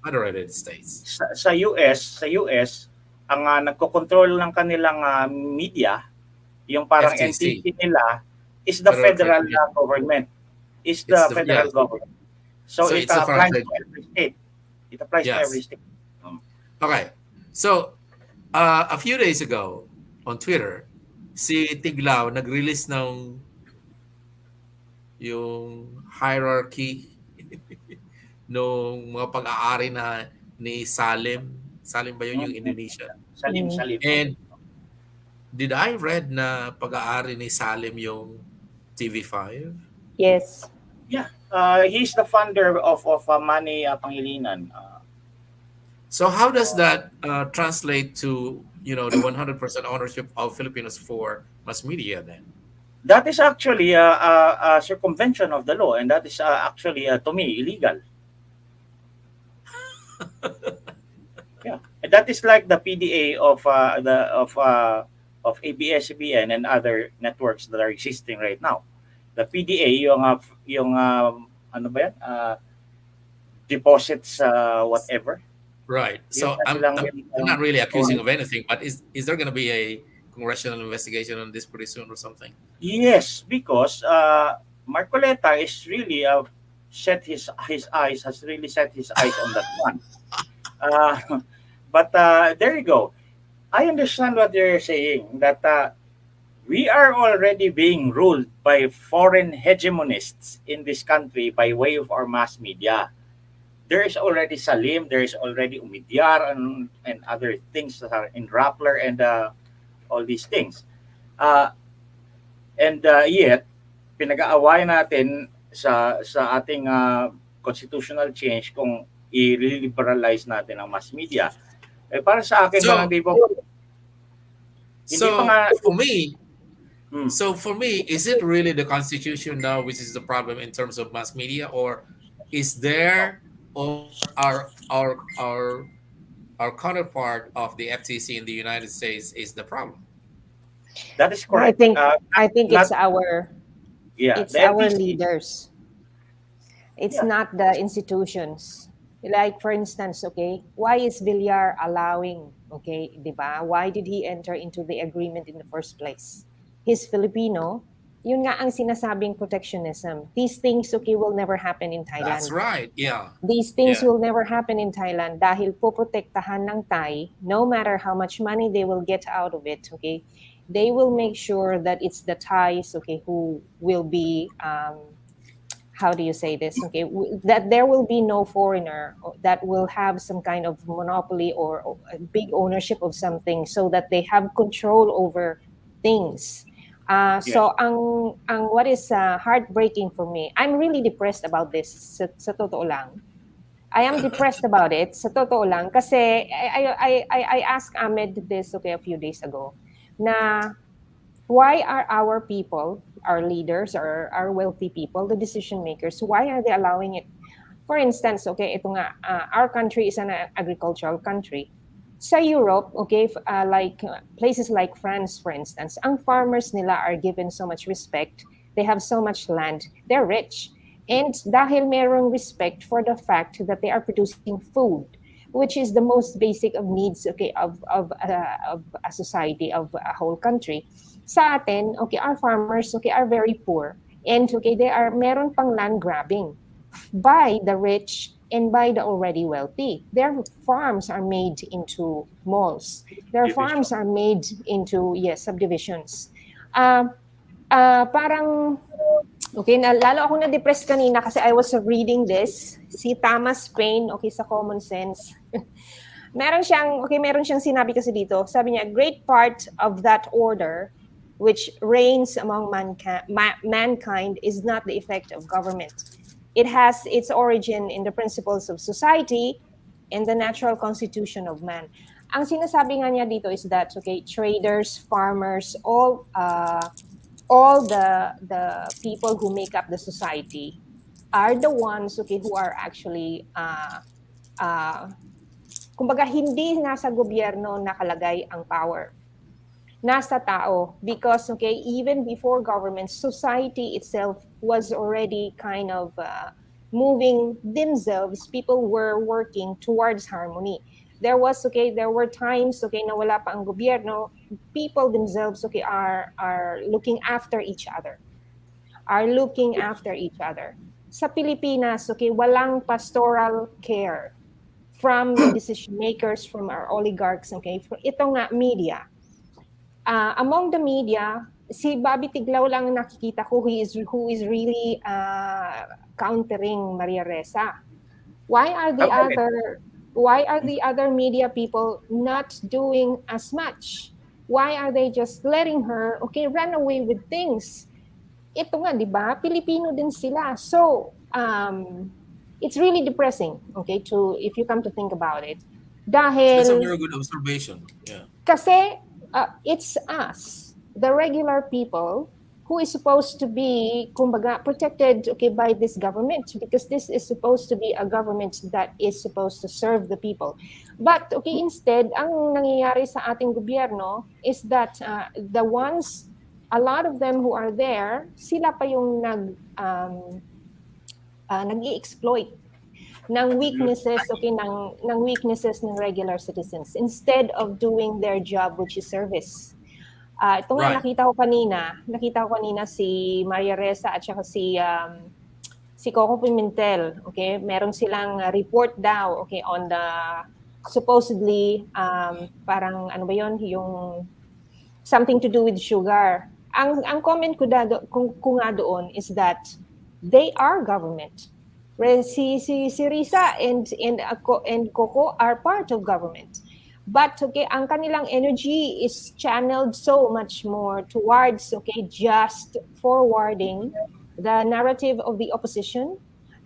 federated states. Sa US, ang nagko-control ng kanilang media, yung parang FTC, entity nila is the Federal Trade federal Commission. government. Is It's the the, yeah. federal government. So So it it's the Federal applies Trade. to every state. It applies to every Yes. state. Okay. So a few days ago on Twitter, si Tiglao nag-release ng yung hierarchy nung mga pag-aari na ni Salim. Salim ba yun yung Indonesia? Salim. And did I read na pag-aari ni Salim yung TV5? Yes. Yeah, he's the founder of Manny Pangilinan. So how does that translate to, you know, the 100% ownership of Filipinos for mass media then? That is actually a circumvention of the law, and that is actually, to me, illegal. Yeah, and that is like the PDA of ABS-CBN and other networks that are existing right now. The PDA, yung ano ba yan? Deposits, whatever. Right. So Yung I'm kanilang, not really accusing own. of anything, but is there going to be a congressional investigation on this pretty soon or something? Yes, because Marcoleta is really has really set his eyes on that one. But there you go. I understand what you're saying, that we are already being ruled by foreign hegemonists in this country by way of our mass media. There is already Salim, there is already Umidyar, and other things that are in Rappler, and all these things. And yet, pinag-aaway natin sa ating constitutional change kung i-liberalize natin ang mass media. Para sa akin, So- hindi pa So nga. for me, Hmm. so for me, is it really the Constitution now which is the problem in terms of mass media, or is there or our counterpart of the FTC in the United States is the problem? That is I correct. think I think not- it's our Yeah, it's the our FTC. leaders. It's Yeah. not the institutions. Like for instance, okay, why is Villar allowing, okay, di ba? Why did he enter into the agreement in the first place? He's Filipino, yun nga ang sinasabing protectionism. These things, okay, will never happen in That's Thailand. right. Yeah. These things Yeah. will never happen in Thailand dahil poprotektahan ng Thai, no matter how much money they will get out of it, okay? They will make sure that it's the Thais, okay, who will be, how do you say this, okay, that there will be no foreigner that will have some kind of monopoly or a big ownership of something so that they have control over things. So ang what is heartbreaking for me, I'm really depressed about this sa totoo lang. I am depressed about it sa totoo lang kasi I asked Ahmed this, okay, a few days ago, na why are our people, our leaders, or our wealthy people, the decision makers, why are they allowing it? For instance, okay, ito nga, our country is an agricultural country. Sa Europe, okay, places like France, for instance, ang farmers nila are given so much respect. They have so much land. They're rich. And dahil merong respect for the fact that they are producing food, which is the most basic of needs, okay, of a society, of a whole country. Sa atin, okay, our farmers, okay, are very poor. And okay, meron pang land grabbing by the rich and by the already wealthy. Their farms are made into malls. Their farms are made into, yes, subdivisions. Parang, okay, lalo ako na-depressed kanina kasi I was reading this. Si Thomas Paine, okay, sa Common Sense. meron siyang sinabi kasi dito. Sabi niya, great part of that order which reigns among mankind is not the effect of government. It has its origin in the principles of society and the natural constitution of man. Ang sinasabi nga niya dito is that, okay, traders, farmers, all the people who make up the society are the ones, okay, who are actually kumbaga hindi nasa gobyerno nakalagay ang power, nasa tao, because okay, even before government, society itself was already kind of moving themselves. People were working towards harmony. There were times, okay, na wala pa ang gobyerno, people themselves, okay, are looking after each other. Sa Pilipinas, okay, walang pastoral care from the decision makers, from our oligarchs, okay, ito nga media. Among the media, si Bobby Tiglao lang nakikita ko who is really countering Maria Ressa. Why are the other media people not doing as much? Why are they just letting her, okay, run away with things? Ito nga, di ba? Pilipino din sila. So, it's really depressing, okay, if you come to think about it. Dahil, that's a very good observation. Yeah. Kasi, it's us, the regular people, who is supposed to be, kumbaga, protected, okay, by this government, because this is supposed to be a government that is supposed to serve the people. But, okay, instead, ang nangyayari sa ating gobyerno is that the ones, a lot of them who are there, sila pa yung nag-i-exploit ng weaknesses, okay, ng weaknesses ng regular citizens instead of doing their job, which is service. Ito nga, nakita ko kanina si Maria Ressa at saka si Coco Pimentel, okay? Meron silang report daw, okay, on the supposedly parang ano ba 'yon, yung something to do with sugar. Ang comment ko nga doon is that they are government. Si Risa and Coco are part of government. But okay, ang kanilang energy is channeled so much more towards, okay, just forwarding the narrative of the opposition.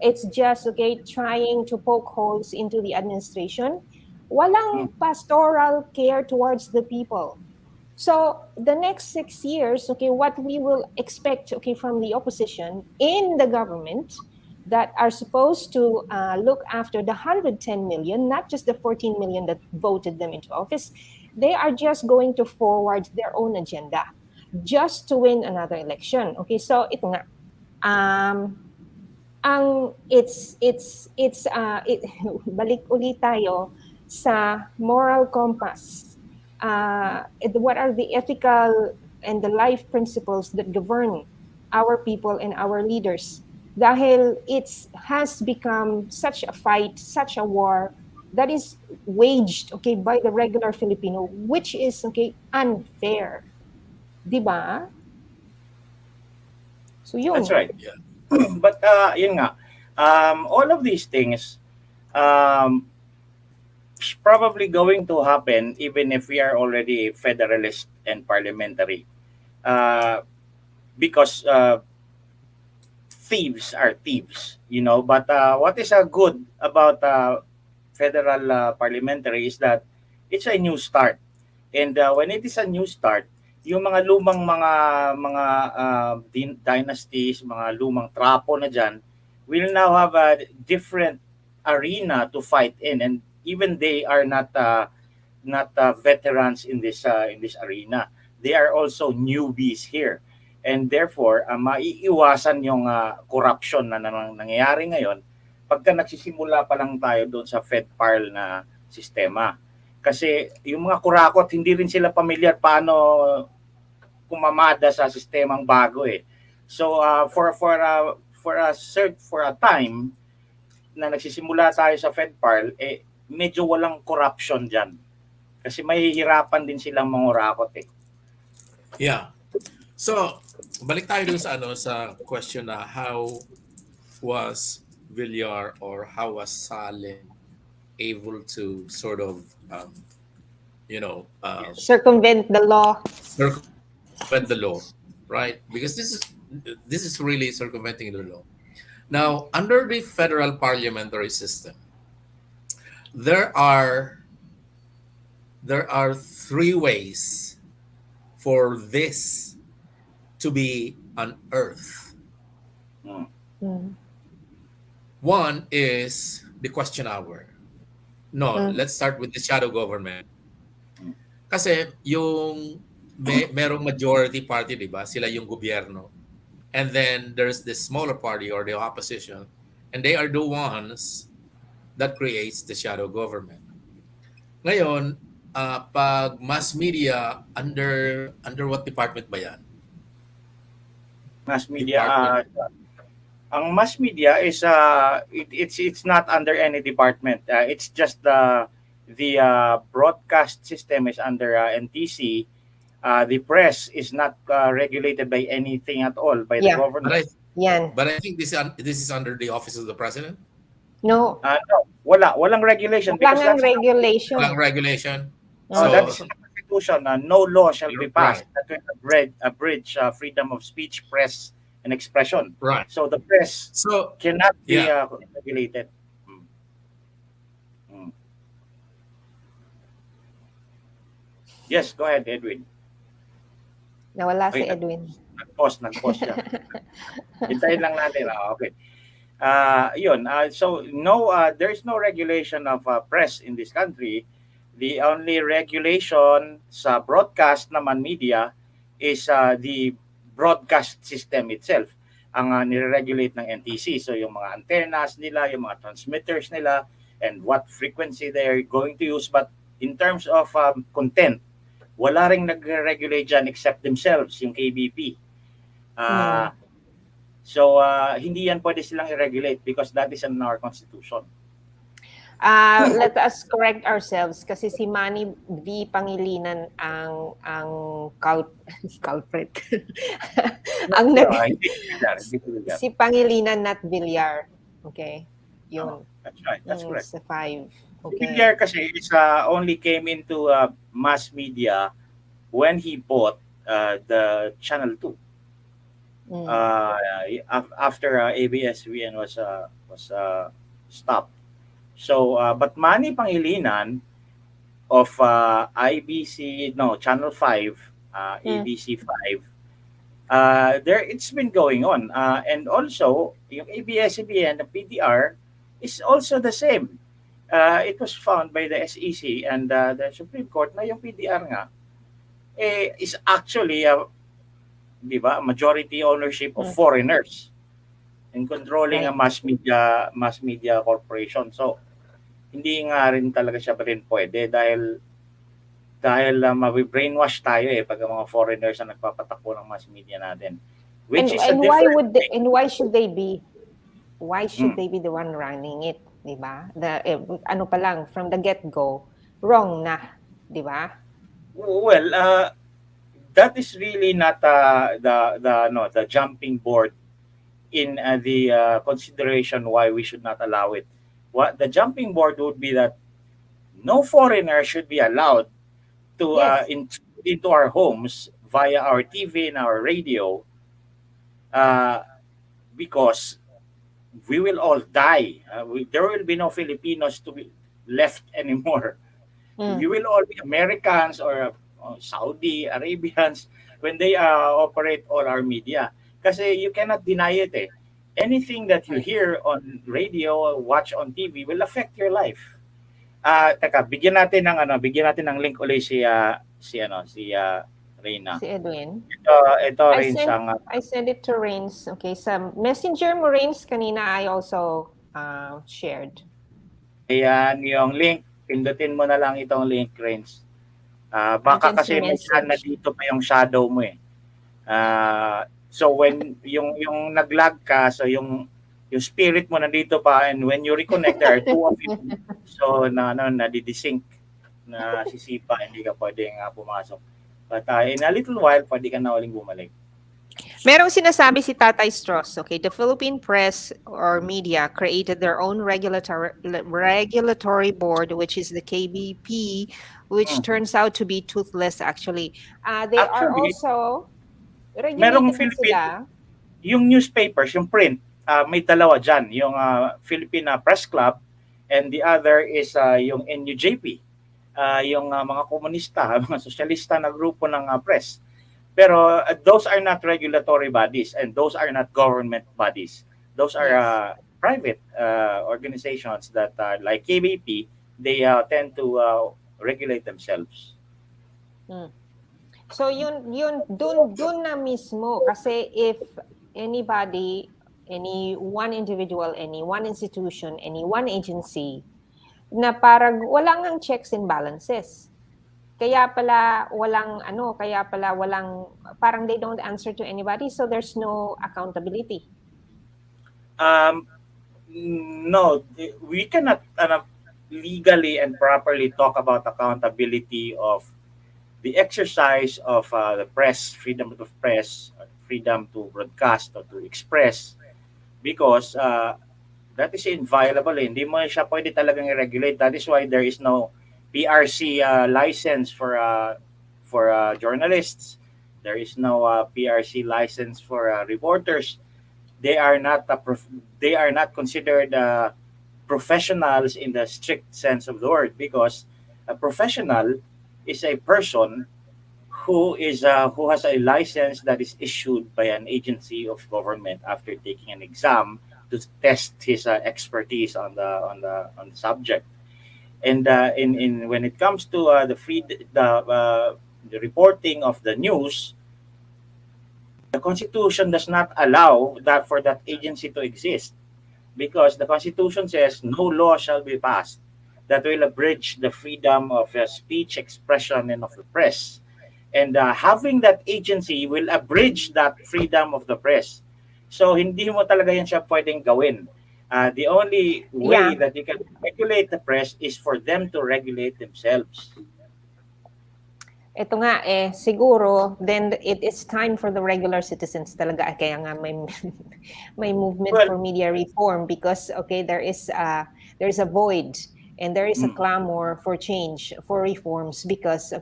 It's just, okay, trying to poke holes into the administration. Walang pastoral care towards the people. So the next 6 years, okay, what we will expect, okay, from the opposition in the government that are supposed to look after the 110 million, not just the 14 million that voted them into office. They are just going to forward their own agenda just to win another election. Okay, so ito nga, balik ulit tayo sa moral compass. What are the ethical and the life principles that govern our people and our leaders. Dahil it has become such a fight, such a war that is waged, okay, by the regular Filipino, which is, okay, unfair. Di ba? So That's yun. right. Yeah. But yun nga, all of these things um, is probably going to happen even if we are already federalist and parliamentary. Uh, because thieves are thieves, you know. But what is good about federal parliamentary is that it's a new start. And when it is a new start, yung mga lumang dynasties, mga lumang trapo na dyan, will now have a different arena to fight in, and even they are not veterans in this arena. They are also newbies here. And therefore, maiiwasan yung corruption na nangyayari ngayon pagka nagsisimula pa lang tayo doon sa FedParl na sistema. Kasi yung mga kurakot, hindi rin sila pamilyar paano kumamada sa sistemang bago eh. So for a time na nagsisimula tayo sa FedParl, medyo walang corruption diyan. Kasi mahihirapan din silang mangurakot eh. Yeah. So, balik tayo dun sa question na how was Villar or how was Saleh able to sort of Circumvent the law. circumvent the law, right? Because this is really circumventing the law. Now, under the federal parliamentary system, there are three ways for this to be unearthed. One is the question hour. No, let's start with the shadow government. Kasi yung merong majority party, di ba? Sila yung gobyerno. And then there's the smaller party or the opposition, and they are the ones that creates the shadow government. Ngayon, pag mass media, under what department ba yan? Mass media, ang mass media is it's not under any department. It's just the broadcast system is under NTC. The press is not regulated by anything at all by the government. But I think this is under the office of the president. No. No, walang regulation. Walang regulation. Walang regulation. So that is the Constitution. No law shall be passed that will abridge freedom of speech, press, and expression. Right. So the press cannot be regulated. Yes, go ahead, Edwin. Nawala si Edwin. Nag-pause siya. Hintayin lang natin. Okay. So there is no regulation of press in this country. The only regulation sa broadcast naman media is the broadcast system itself. Ang nire-regulate ng NTC. So yung mga antennas nila, yung mga transmitters nila, and what frequency they're going to use. But in terms of content, wala ring nag-regulate dyan except themselves, yung KBP. So hindi yan pwede silang i-regulate because that is in our constitution. Let us correct ourselves kasi si Manny V. Pangilinan ang culprit. Si Pangilinan not Villar. Okay? Yun. That's right. That's correct. Sa 5. Okay. Villar kasi is only came into mass media when he bought the Channel 2. After ABS-CBN was stopped. So, but Manny Pangilinan of Channel 5, ABC 5, it's been going on. And also, yung ABS-CBN, the PDR, is also the same. It was found by the SEC and the Supreme Court na yung PDR nga is actually majority ownership of foreigners in controlling a mass media corporation. So hindi nga rin talaga siya rin pwede dahil mabi-brainwash tayo pag mga foreigners ang nagpapatakbo ng mass media natin. which is a and why different would they, thing. and why should Mm. they be the one running it, 'di ba? Ano pa lang from the get-go, wrong na, 'di ba? Well, that is really not the jumping board in the consideration why we should not allow it. What the jumping board would be that no foreigner should be allowed to Yes. into our homes via our TV and our radio, uh, because we will all die. There will be no Filipinos to be left anymore. Mm. We will all be Americans or Saudi Arabians when they operate all our media. Kasi you cannot deny it eh. Anything that you hear on radio, watch on TV will affect your life. Teka, bigyan natin ng link ulit si Reina. Si Edwin. Ito I rin sent siyang I sent it to Rains. Okay, sa messenger mo, Rains, kanina I also shared. ayan yung link. Pindutin mo na lang itong link, Renz. Baka Andyan si kasi minsan na message. dito pa yung shadow mo eh. So when yung nag-lag ka, so yung spirit mo nandito pa, and when you reconnect, there are two of you. So nadidisync na sisipa, hindi ka pwedeng pumasok. But in a little while, pwede ka na uling bumalik. Merong sinasabi si Tatay Strauss, okay, the Philippine press or media created their own regulatory board, which is the KBP, which turns out to be toothless actually. They are Actually, also merong regulated din sila. yung newspapers, yung print, may dalawa dyan. Yung Philippine Press Club, and the other is yung NUJP, yung mga komunista, mga sosyalista na grupo ng press. Pero those are not regulatory bodies, and those are not government bodies. Those are private organizations that like KBP, they tend to regulate themselves. So yun dun na mismo, kasi if anybody, any one individual, any one institution, any one agency na parang walang ang checks and balances. Kaya pala walang parang they don't answer to anybody, so there's no accountability. No, we cannot legally and properly talk about accountability of the exercise of the press, freedom of press, freedom to broadcast or to express, because that is inviolable. Hindi mo siya pwede talagang i-regulate. That is why there is no PRC license for journalists. There is no PRC license for reporters. They are not considered professionals in the strict sense of the word, because a professional is a person who has a license that is issued by an agency of government after taking an exam to test his expertise on the subject. And in when it comes to the reporting of the news, the Constitution does not allow that for that agency to exist, because the Constitution says no law shall be passed that will abridge the freedom of speech, expression, and of the press. And having that agency will abridge that freedom of the press. So hindi mo talaga yan siya pwedeng gawin. The only way that you can regulate the press is for them to regulate themselves. Ito nga siguro then it is time for the regular citizens talaga, kaya nga may movement for media reform, because there is a void and there is a clamor for change, for reforms, because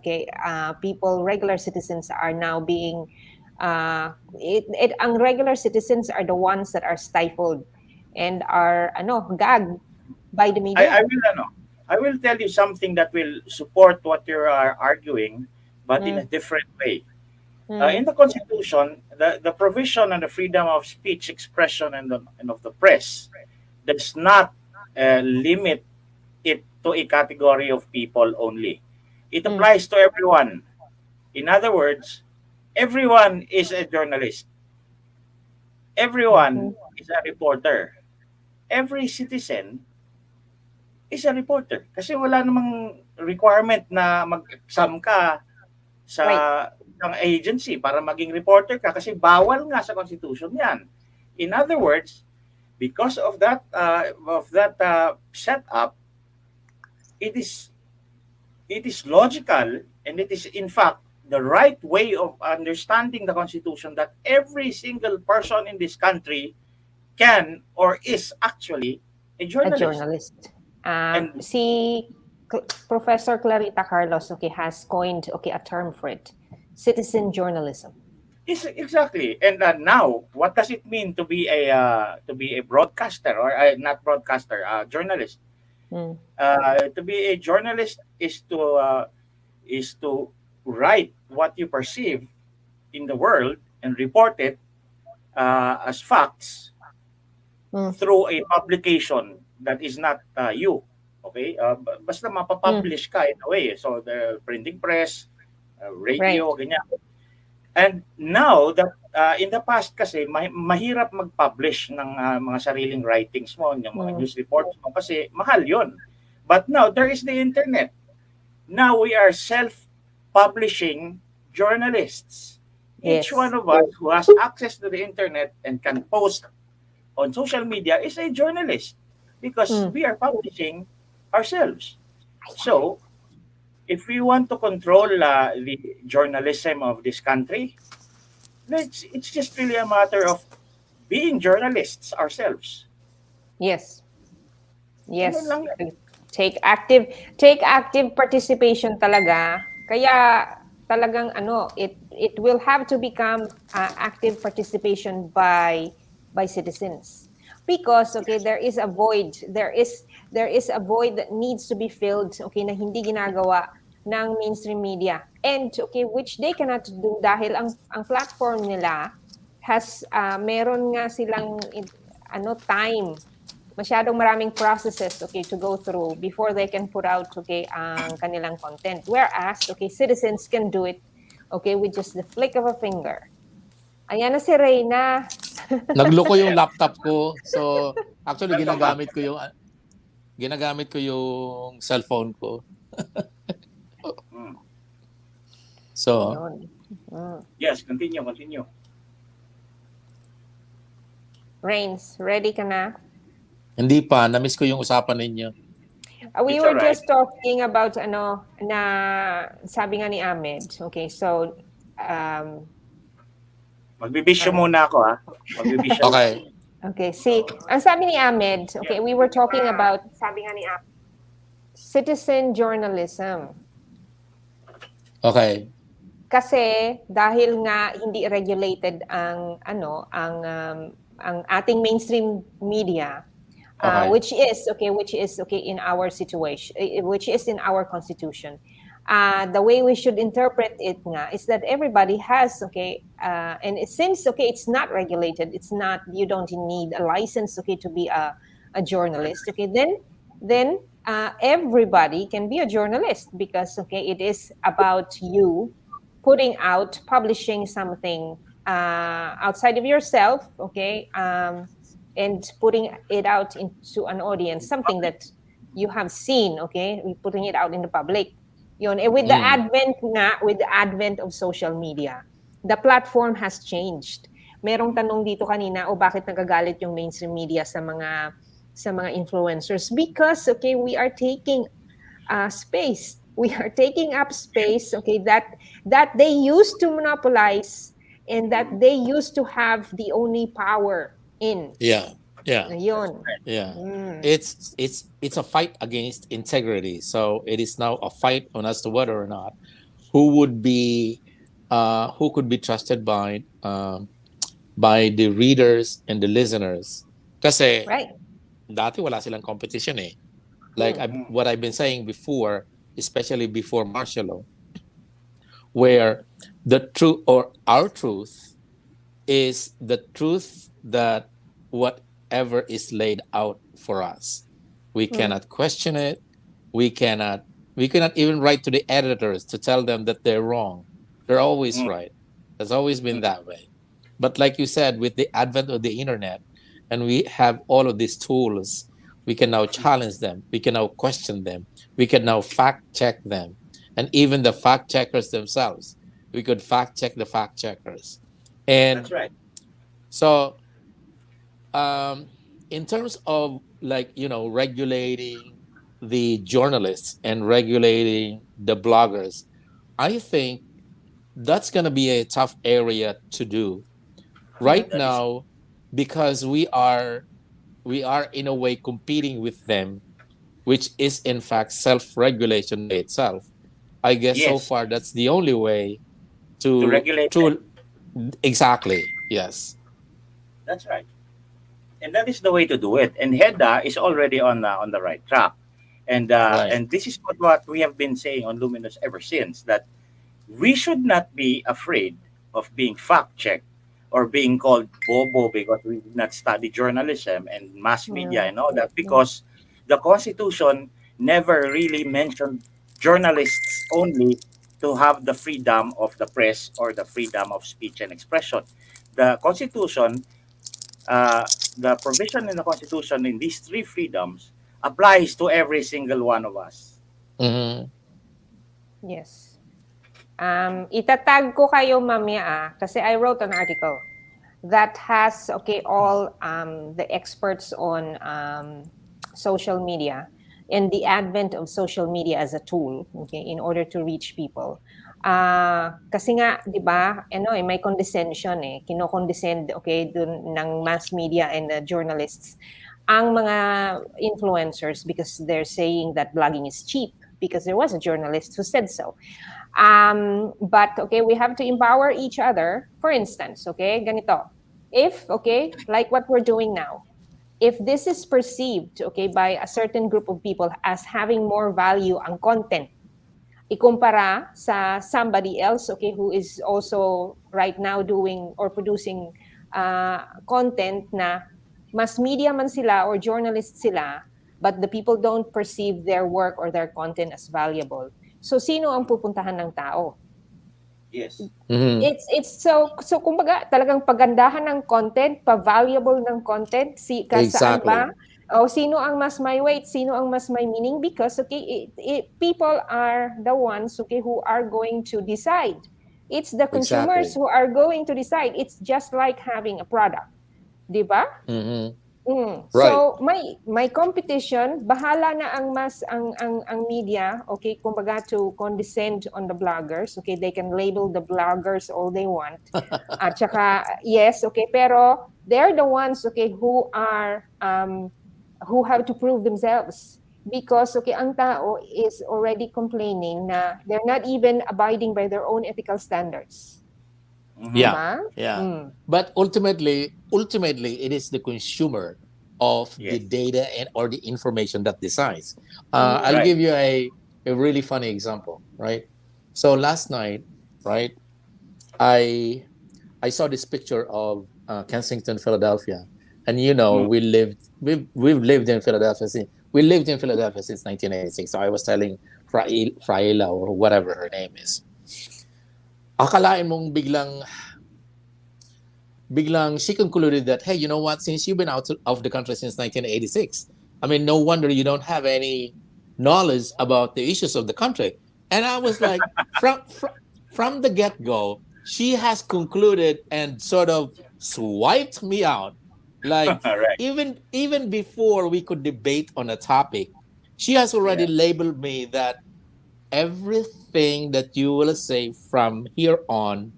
people, regular citizens are now being ang regular citizens are the ones that are stifled and are gagged by the media. I will tell you something that will support what you are arguing, but in a different way. In the Constitution, the provision on the freedom of speech, expression, and of the press does not limit it to a category of people only. It applies to everyone. In other words, everyone is a journalist. Everyone is a reporter. Every citizen is a reporter. Kasi wala namang requirement na mag-exam ka sa kang agency para maging reporter ka kasi bawal nga sa Constitution yan. In other words, because of that setup, it is logical, and it is in fact the right way of understanding the Constitution that every single person in this country can or is actually a A journalist. journalist. And- Si Professor Clarita Carlos, has coined, a term for it. Citizen journalism. Exactly. And now, what does it mean to be a broadcaster or not broadcaster, journalist? Mm. To be a journalist is to write what you perceive in the world and report it as facts through a publication that is not you. Okay? Basta mapapublish ka in a way. So the printing press, radio, ganyan. And now that in the past kasi mahirap mag-publish ng mga sariling writings mo, ng mga news reports mo kasi mahal 'yon. But now there is the internet. Now we are self-publishing journalists. Each Yes. one of us who has access to the internet and can post on social media is a journalist because we are publishing ourselves. So, if we want to control the journalism of this country, it's just really a matter of being journalists ourselves. Yes. Yes. Ganun lang yan. Take active participation talaga. Kaya talagang it will have to become active participation by citizens. Because there is a void. There is a void that needs to be filled, na hindi ginagawa ng mainstream media. And which they cannot do dahil ang platform nila has meron nga silang time, masyadong maraming processes to go through before they can put out ang kanilang content. Whereas citizens can do it with just the flick of a finger. Ayan na si Reyna. Nagloko yung laptop ko. So, actually, ginagamit ko yung cellphone ko. So, Yes, continue. Reigns, ready ka na? hindi pa. Na-miss ko yung usapan ninyo. We It's were alright. just talking about na sabi nga ni Ahmed. So Magbibisyo muna ako, ha? Magbibisyo. Okay. see, ang sabi ni Ahmed, we were talking about, sabi nga ni Ahmed, citizen journalism. Okay. Kasi dahil nga hindi regulated ang ating mainstream media, Okay. which is in our situation, which is in our constitution. The way we should interpret it nga is that everybody has and it seems it's not regulated. It's not, you don't need a license to be a journalist. Then everybody can be a journalist because it is about you publishing something outside of yourself, and putting it out into an audience, something that you have seen, putting it out in the public. Yun, with the advent of social media, the platform has changed. Merong tanong dito kanina, bakit nagagalit yung mainstream media sa mga influencers? Because we are taking space. We are taking up space, that they used to monopolize and that they used to have the only power in. Yeah. Yun. Yeah. It's a fight against integrity. So it is now a fight on as to whether or not who could be trusted by the readers and the listeners. Kasi Right. dati wala silang competition eh. Like what I've been saying before, especially before martial law, where the truth or our truth is the truth that whatever is laid out for us. We cannot question it. We cannot even write to the editors to tell them that they're wrong. They're always right. It's always been that way. But like you said, with the advent of the internet, and we have all of these tools, we can now challenge them. We can now question them. We can now fact check them. And even the fact checkers themselves, we could fact check the fact checkers. And That's right. so in terms of like, regulating the journalists and regulating the bloggers, I think that's going to be a tough area to do right That is now, because we are in a way competing with them, which is in fact self-regulation by itself. I guess so yes, far that's the only way to to regulate them. to exactly, yes. That's right. And that is the way to do it. And Hedda is already on the right track. Right. And this is what we have been saying on Luminous ever since, that we should not be afraid of being fact checked or being called bobo because we did not study journalism and mass media Yeah. and all that, because the Constitution never really mentioned journalists only to have the freedom of the press or the freedom of speech and expression. The Constitution, the provision in the Constitution in these three freedoms applies to every single one of us. Mhm. Yes. Itatag ko kayo mamaya kasi I wrote an article that has all the experts on social media and the advent of social media as a tool, in order to reach people. Kasi nga, 'di ba, may condescension kino-condescend dun ng mass media and the journalists ang mga influencers because they're saying that blogging is cheap because there was a journalist who said so. But we have to empower each other. For instance, ganito. If like what we're doing now, if this is perceived by a certain group of people as having more value ang content, ikumpara sa somebody else who is also right now doing or producing content na mass media man sila or journalist sila, but the people don't perceive their work or their content as valuable. So sino ang pupuntahan ng tao? Yes. Mhm. It's so kumbaga talagang pagandahan ng content, pa-valuable ng content, saan Exactly. ba? O sino ang mas may weight, sino ang mas may meaning, because people are the ones who are going to decide. It's the consumers Exactly. who are going to decide. It's just like having a product, 'di ba? Mhm. Right. Right. So may competition, bahala na ang media, kumbaga to condescend on the bloggers, they can label the bloggers all they want. At saka yes, pero they're the ones who are who have to prove themselves, because ang tao is already complaining na they're not even abiding by their own ethical standards. Mhm. Yeah. Yeah. But ultimately, it is the consumer of the Yes. data and or the information that decides. Mhm. I'll Right. give you a really funny example, right? So last night, right, I saw this picture of Kensington, Philadelphia, and Mm. we've lived in Philadelphia since 1986. So I was telling Fraila or whatever her name is. Akalain mong biglang she concluded that, hey, you know what? Since you've been out of the country since 1986, I mean, no wonder you don't have any knowledge about the issues of the country. And I was like, from the get go, she has concluded and sort of swiped me out. Like Right. even before we could debate on a topic, she has already Yeah. labeled me that everything that you will say from here on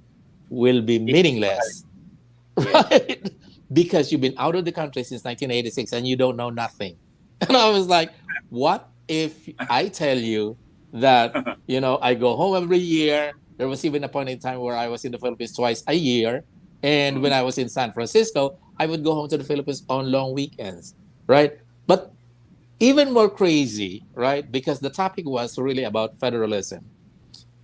will be It's meaningless. Yes. Right? Because you've been out of the country since 1986 and you don't know nothing. And I was like, what if I tell you that, I go home every year? There was even a point in time where I was in the Philippines twice a year. And when I was in San Francisco, I would go home to the Philippines on long weekends, right? But even more crazy, right? Because the topic was really about federalism.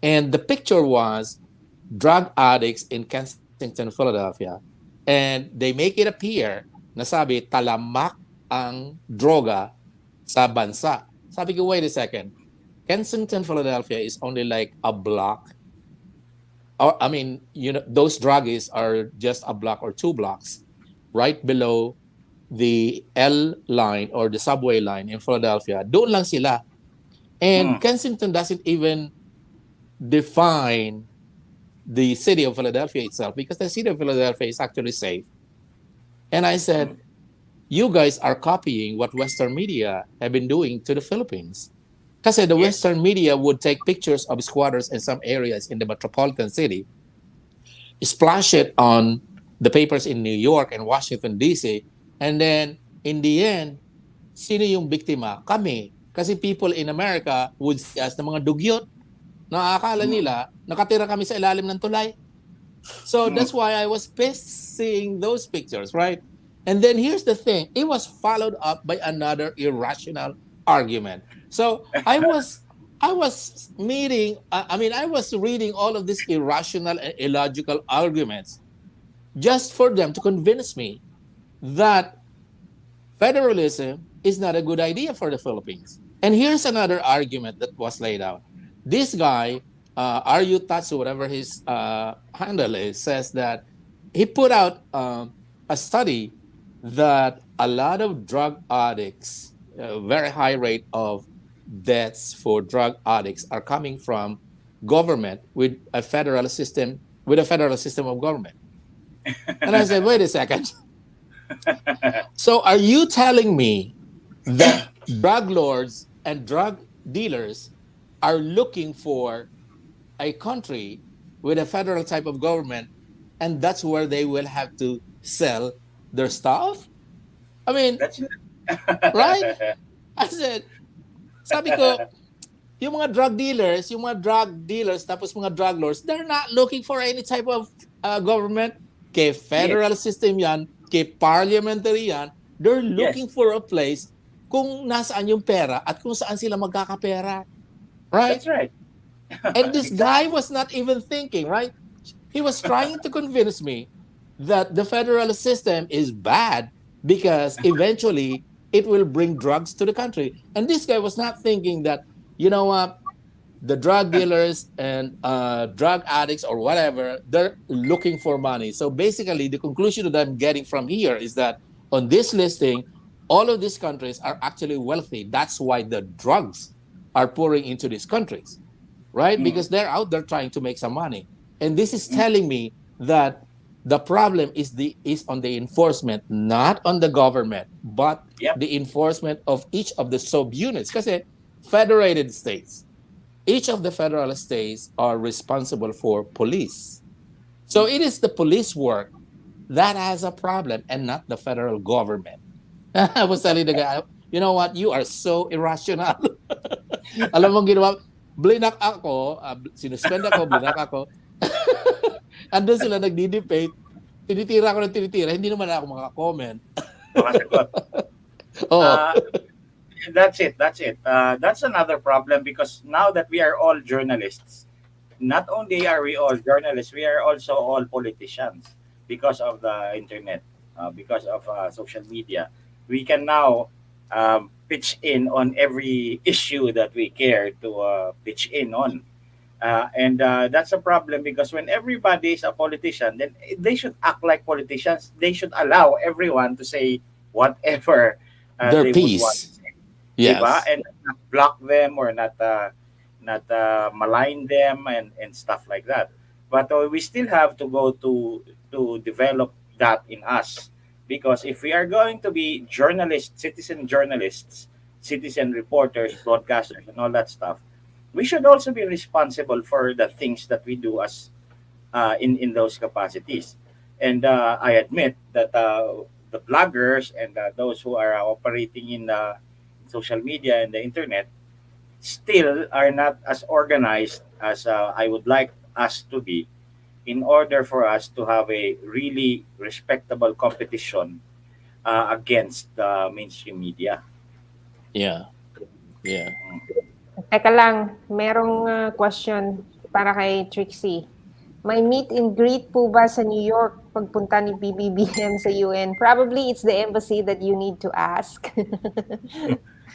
And the picture was drug addicts in Kensington, Philadelphia. And they make it appear na sabi, talamak ang droga sa bansa. Sabi ko, wait a second. Kensington, Philadelphia is only like a block. Or, I mean, those druggies are just a block or 2 blocks right below the L line or the subway line in Philadelphia. Doon lang sila. And Mm. Kensington doesn't even define the city of Philadelphia itself, because the city of Philadelphia is actually safe. And I said, you guys are copying what Western media have been doing to the Philippines. Because the Yes. Western media would take pictures of squatters in some areas in the metropolitan city, splash it on the papers in New York and Washington, D.C., and then in the end, sino yung biktima? Kami. Kasi people in America would see us na mga dugyot na akala nila nakatira kami sa ilalim ng tulay. So that's why I was pissed seeing those pictures, right? And then here's the thing. It was followed up by another irrational argument. So I was reading all of these irrational and illogical arguments just for them to convince me that federalism is not a good idea for the Philippines. And here's another argument that was laid out. This guy, Aryu Tatsu, whatever his handle is, says that he put out a study that a lot of drug addicts, a very high rate of deaths for drug addicts are coming from government with a federal system of government. And I said, wait a second. So are you telling me that drug lords and drug dealers are looking for a country with a federal type of government, and that's where they will have to sell their stuff? I mean, That's right? I said, sabi ko, yung mga drug dealers, tapos mga drug lords, they're not looking for any type of government. Kay federal system yan, kay parliamentary yan, they're looking for a place kung nasaan yung pera at kung saan sila magkakapera. Right? That's right. And this guy was not even thinking, right? He was trying to convince me that the federal system is bad because eventually it will bring drugs to the country. And this guy was not thinking that, you know what, the drug dealers and drug addicts or whatever, they're looking for money. So basically, the conclusion that I'm getting from here is that on this listing, all of these countries are actually wealthy. That's why the drugs are pouring into these countries, right? Because they're out there trying to make some money. And this is telling me that the problem is on the enforcement, not on the government, but the enforcement of each of the subunits. Kasi federated states, each of the federal states are responsible for police. So it is the police work that has a problem and not the federal government. I was telling the guy, you know what, you are so irrational. Alam mo ginawa, blinak ako, sinuspend ako, blinak ako. Andun sila nagdi-debate, tinitira ako ng tinitira, hindi naman ako makakomment. That's it. That's another problem because now that we are all journalists, not only are we all journalists, we are also all politicians because of the internet, because of social media. We can now pitch in on every issue that we care to pitch in on. And that's a problem because when everybody is a politician, then they should act like politicians. They should allow everyone to say whatever their they piece. would want to say. Yes. Diba? And not block them or not malign them and stuff like that. But we still have to go to develop that in us. Because if we are going to be journalists, citizen reporters, broadcasters, and all that stuff, we should also be responsible for the things that we do as in those capacities. And I admit that the bloggers and those who are operating in social media and the internet still are not as organized as I would like us to be in order for us to have a really respectable competition against the mainstream media. Yeah. Teka lang, merong question para kay Trixie. May meet and greet po ba sa New York pagpunta ni BBBM sa UN? Probably it's the embassy that you need to ask.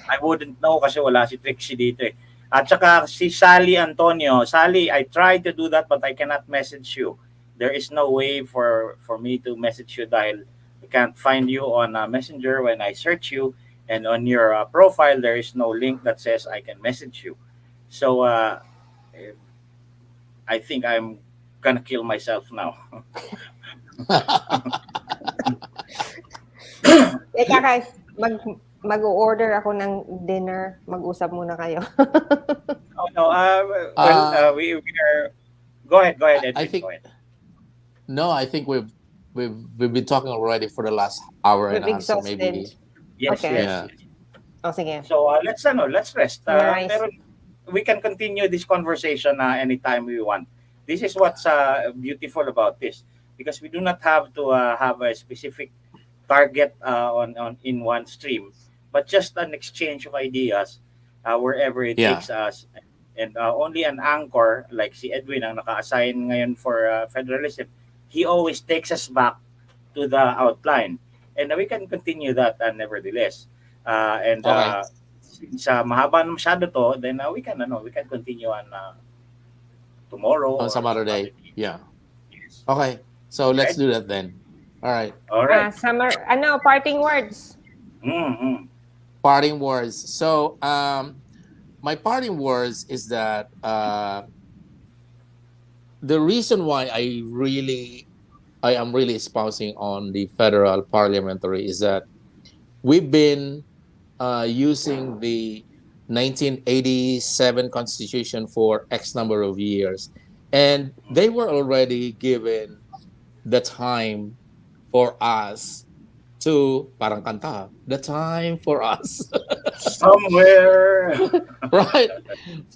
I wouldn't know kasi wala si Trixie dito eh. At saka si Sally Antonio. Sally, I tried to do that but I cannot message you. There is no way for me to message you dahil I can't find you on Messenger when I search you. And on your profile, there is no link that says I can message you. So I think I'm gonna kill myself now. Teka guys, mag-order ako ng dinner. Mag-usap muna kayo. Oh no. We are. Go ahead, Edwin. I think Go ahead. no. I think we've been talking already for the last hour and a We've half. So maybe exhausted. Yes, Okay. yes. Yeah. O sige. So let's rest. Nice. Pero we can continue this conversation anytime we want. This is what's beautiful about this, because we do not have to have a specific target on in one stream, but just an exchange of ideas wherever it Yeah. takes us. And only an anchor like si Edwin ang naka-assign ngayon for federalism, he always takes us back to the outline. And we can continue that nevertheless. And Okay. since mahaba na masyado to, then we can continue on tomorrow On or some other day. day. Yeah. Yes. Okay. So let's Right. do that then. All right. All right. Parting words. Mm-hmm. Parting words. So my parting words is that the reason why I am really espousing on the federal parliamentary is that we've been using the 1987 Constitution for X number of years, and they were already given the time for us to parang kanta, the time for us. Somewhere. Right,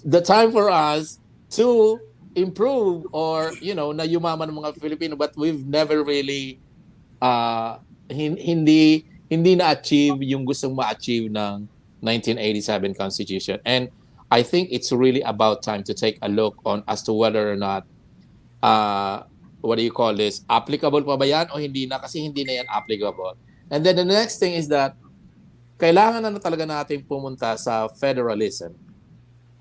the time for us to improve or na yumaman ng mga Filipino, but we've never really hindi na-achieve yung gustong ma-achieve ng 1987 Constitution. And I think it's really about time to take a look on as to whether or not what do you call this, applicable pa ba yan o hindi na, kasi hindi na yan applicable. And then the next thing is that kailangan na talaga natin pumunta sa federalism.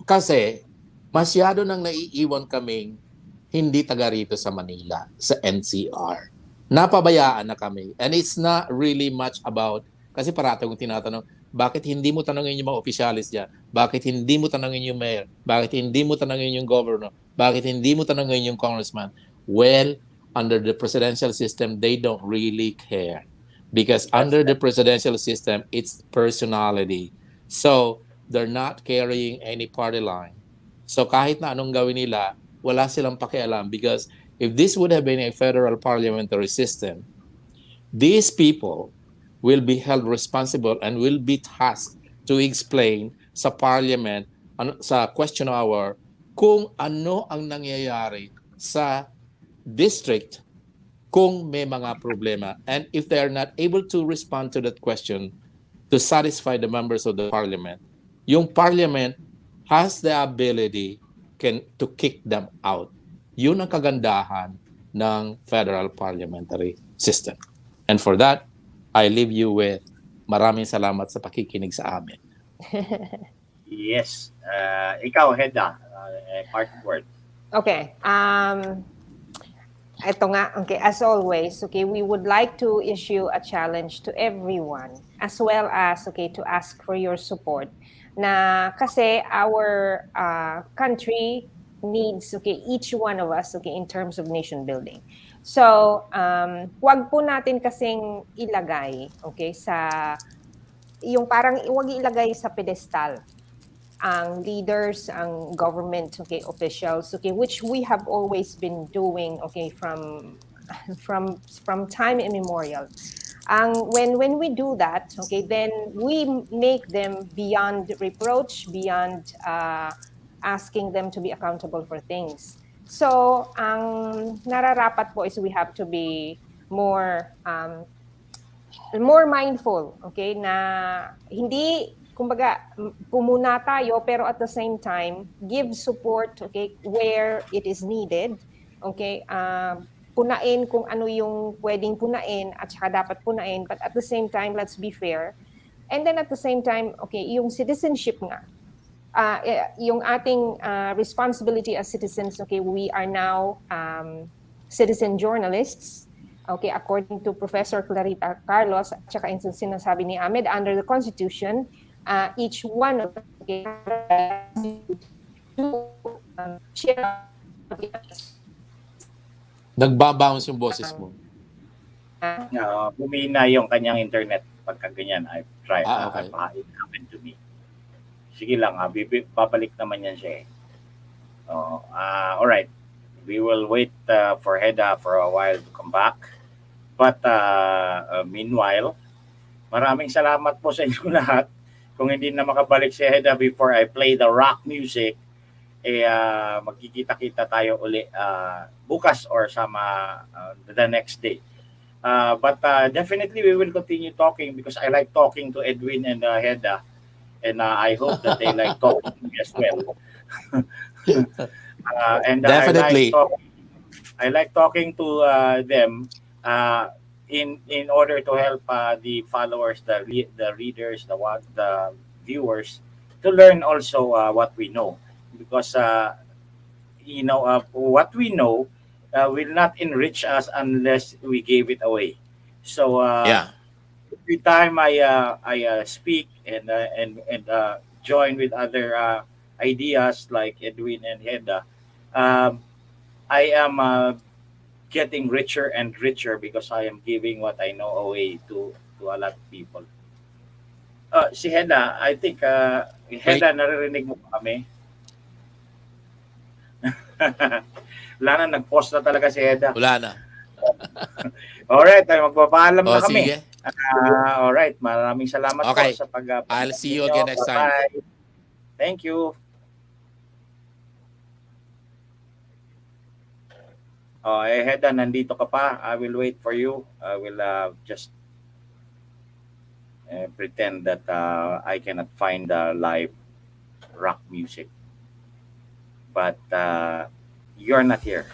Kasi masyado nang naiiwan kaming hindi taga rito sa Manila, sa NCR. Napabayaan na kami. And it's not really much about, kasi parati kong tinatanong, bakit hindi mo tanongin yung mga opisyalis dyan? Bakit hindi mo tanongin yung mayor? Bakit hindi mo tanongin yung governor? Bakit hindi mo tanongin yung congressman? Well, under the presidential system, they don't really care. Because under the presidential system, it's personality. So, they're not carrying any party line. So, kahit na anong gawin nila, wala silang pakialam. Because if this would have been a federal parliamentary system, these people will be held responsible and will be tasked to explain sa parliament, sa question hour, kung ano ang nangyayari sa district kung may mga problema. And if they are not able to respond to that question to satisfy the members of the parliament, yung parliament has the ability to kick them out. Yun ang kagandahan ng federal parliamentary system. And for that, I leave you with maraming salamat sa pakikinig sa amin. Yes. Ikaw, Hedda, parting word. Okay. Ito nga, okay, as always, okay, we would like to issue a challenge to everyone, as well as, okay, to ask for your support. Na kasi our country needs, okay, each one of us, okay, in terms of nation building. So, wag po natin kasing ilagay, okay, yung parang wag ilagay sa pedestal ang leaders, ang government, okay, officials, okay, which we have always been doing, okay, from time immemorial. When we do that, okay, then we make them beyond reproach, beyond asking them to be accountable for things. So, ang nararapat po is we have to be more mindful, okay, na hindi kumbaga, pumuna tayo, pero at the same time, give support, okay, where it is needed, okay, punain kung ano yung pwedeng punain at saka dapat punain, but at the same time, let's be fair. And then at the same time, okay, yung citizenship nga, yung ating responsibility as citizens, okay, we are now citizen journalists, okay, according to Professor Clarita Carlos, at saka yung sinasabi ni Ahmed, under the Constitution, each one of us, okay, Nagbabounce yung boses mo. Humina yung kanyang internet pagka ganyan. I try. Okay. It happened to me. Sige lang, babalik naman yan siya eh. Alright. We will wait for Hedda for a while to come back. But meanwhile, maraming salamat po sa inyo lahat. Kung hindi na makabalik si Hedda before I play the rock music, magkikita-kita tayo uli bukas or the next day. But definitely we will continue talking because I like talking to Edwin and Hedda, and I hope that they like talking to me as well. And Definitely. I like talking to them in order to help the followers, the readers, the viewers to learn also what we know, because what we know will not enrich us unless we gave it away. So every time I speak and join with other ideas like Edwin and Hedda, I am getting richer and richer because I am giving what I know away to a lot of people. Si Hedda, I think Hedda, naririnig mo kami? Wala na, nag-post na talaga si Hedda. Wala na. Alright, magpapaalam na kami. Sige. Alright, maraming salamat po sa I'll see you again next time. Bye. Thank you. Hedda, nandito ka pa. I will wait for you. I will just pretend that I cannot find the live rock music. But you're not here.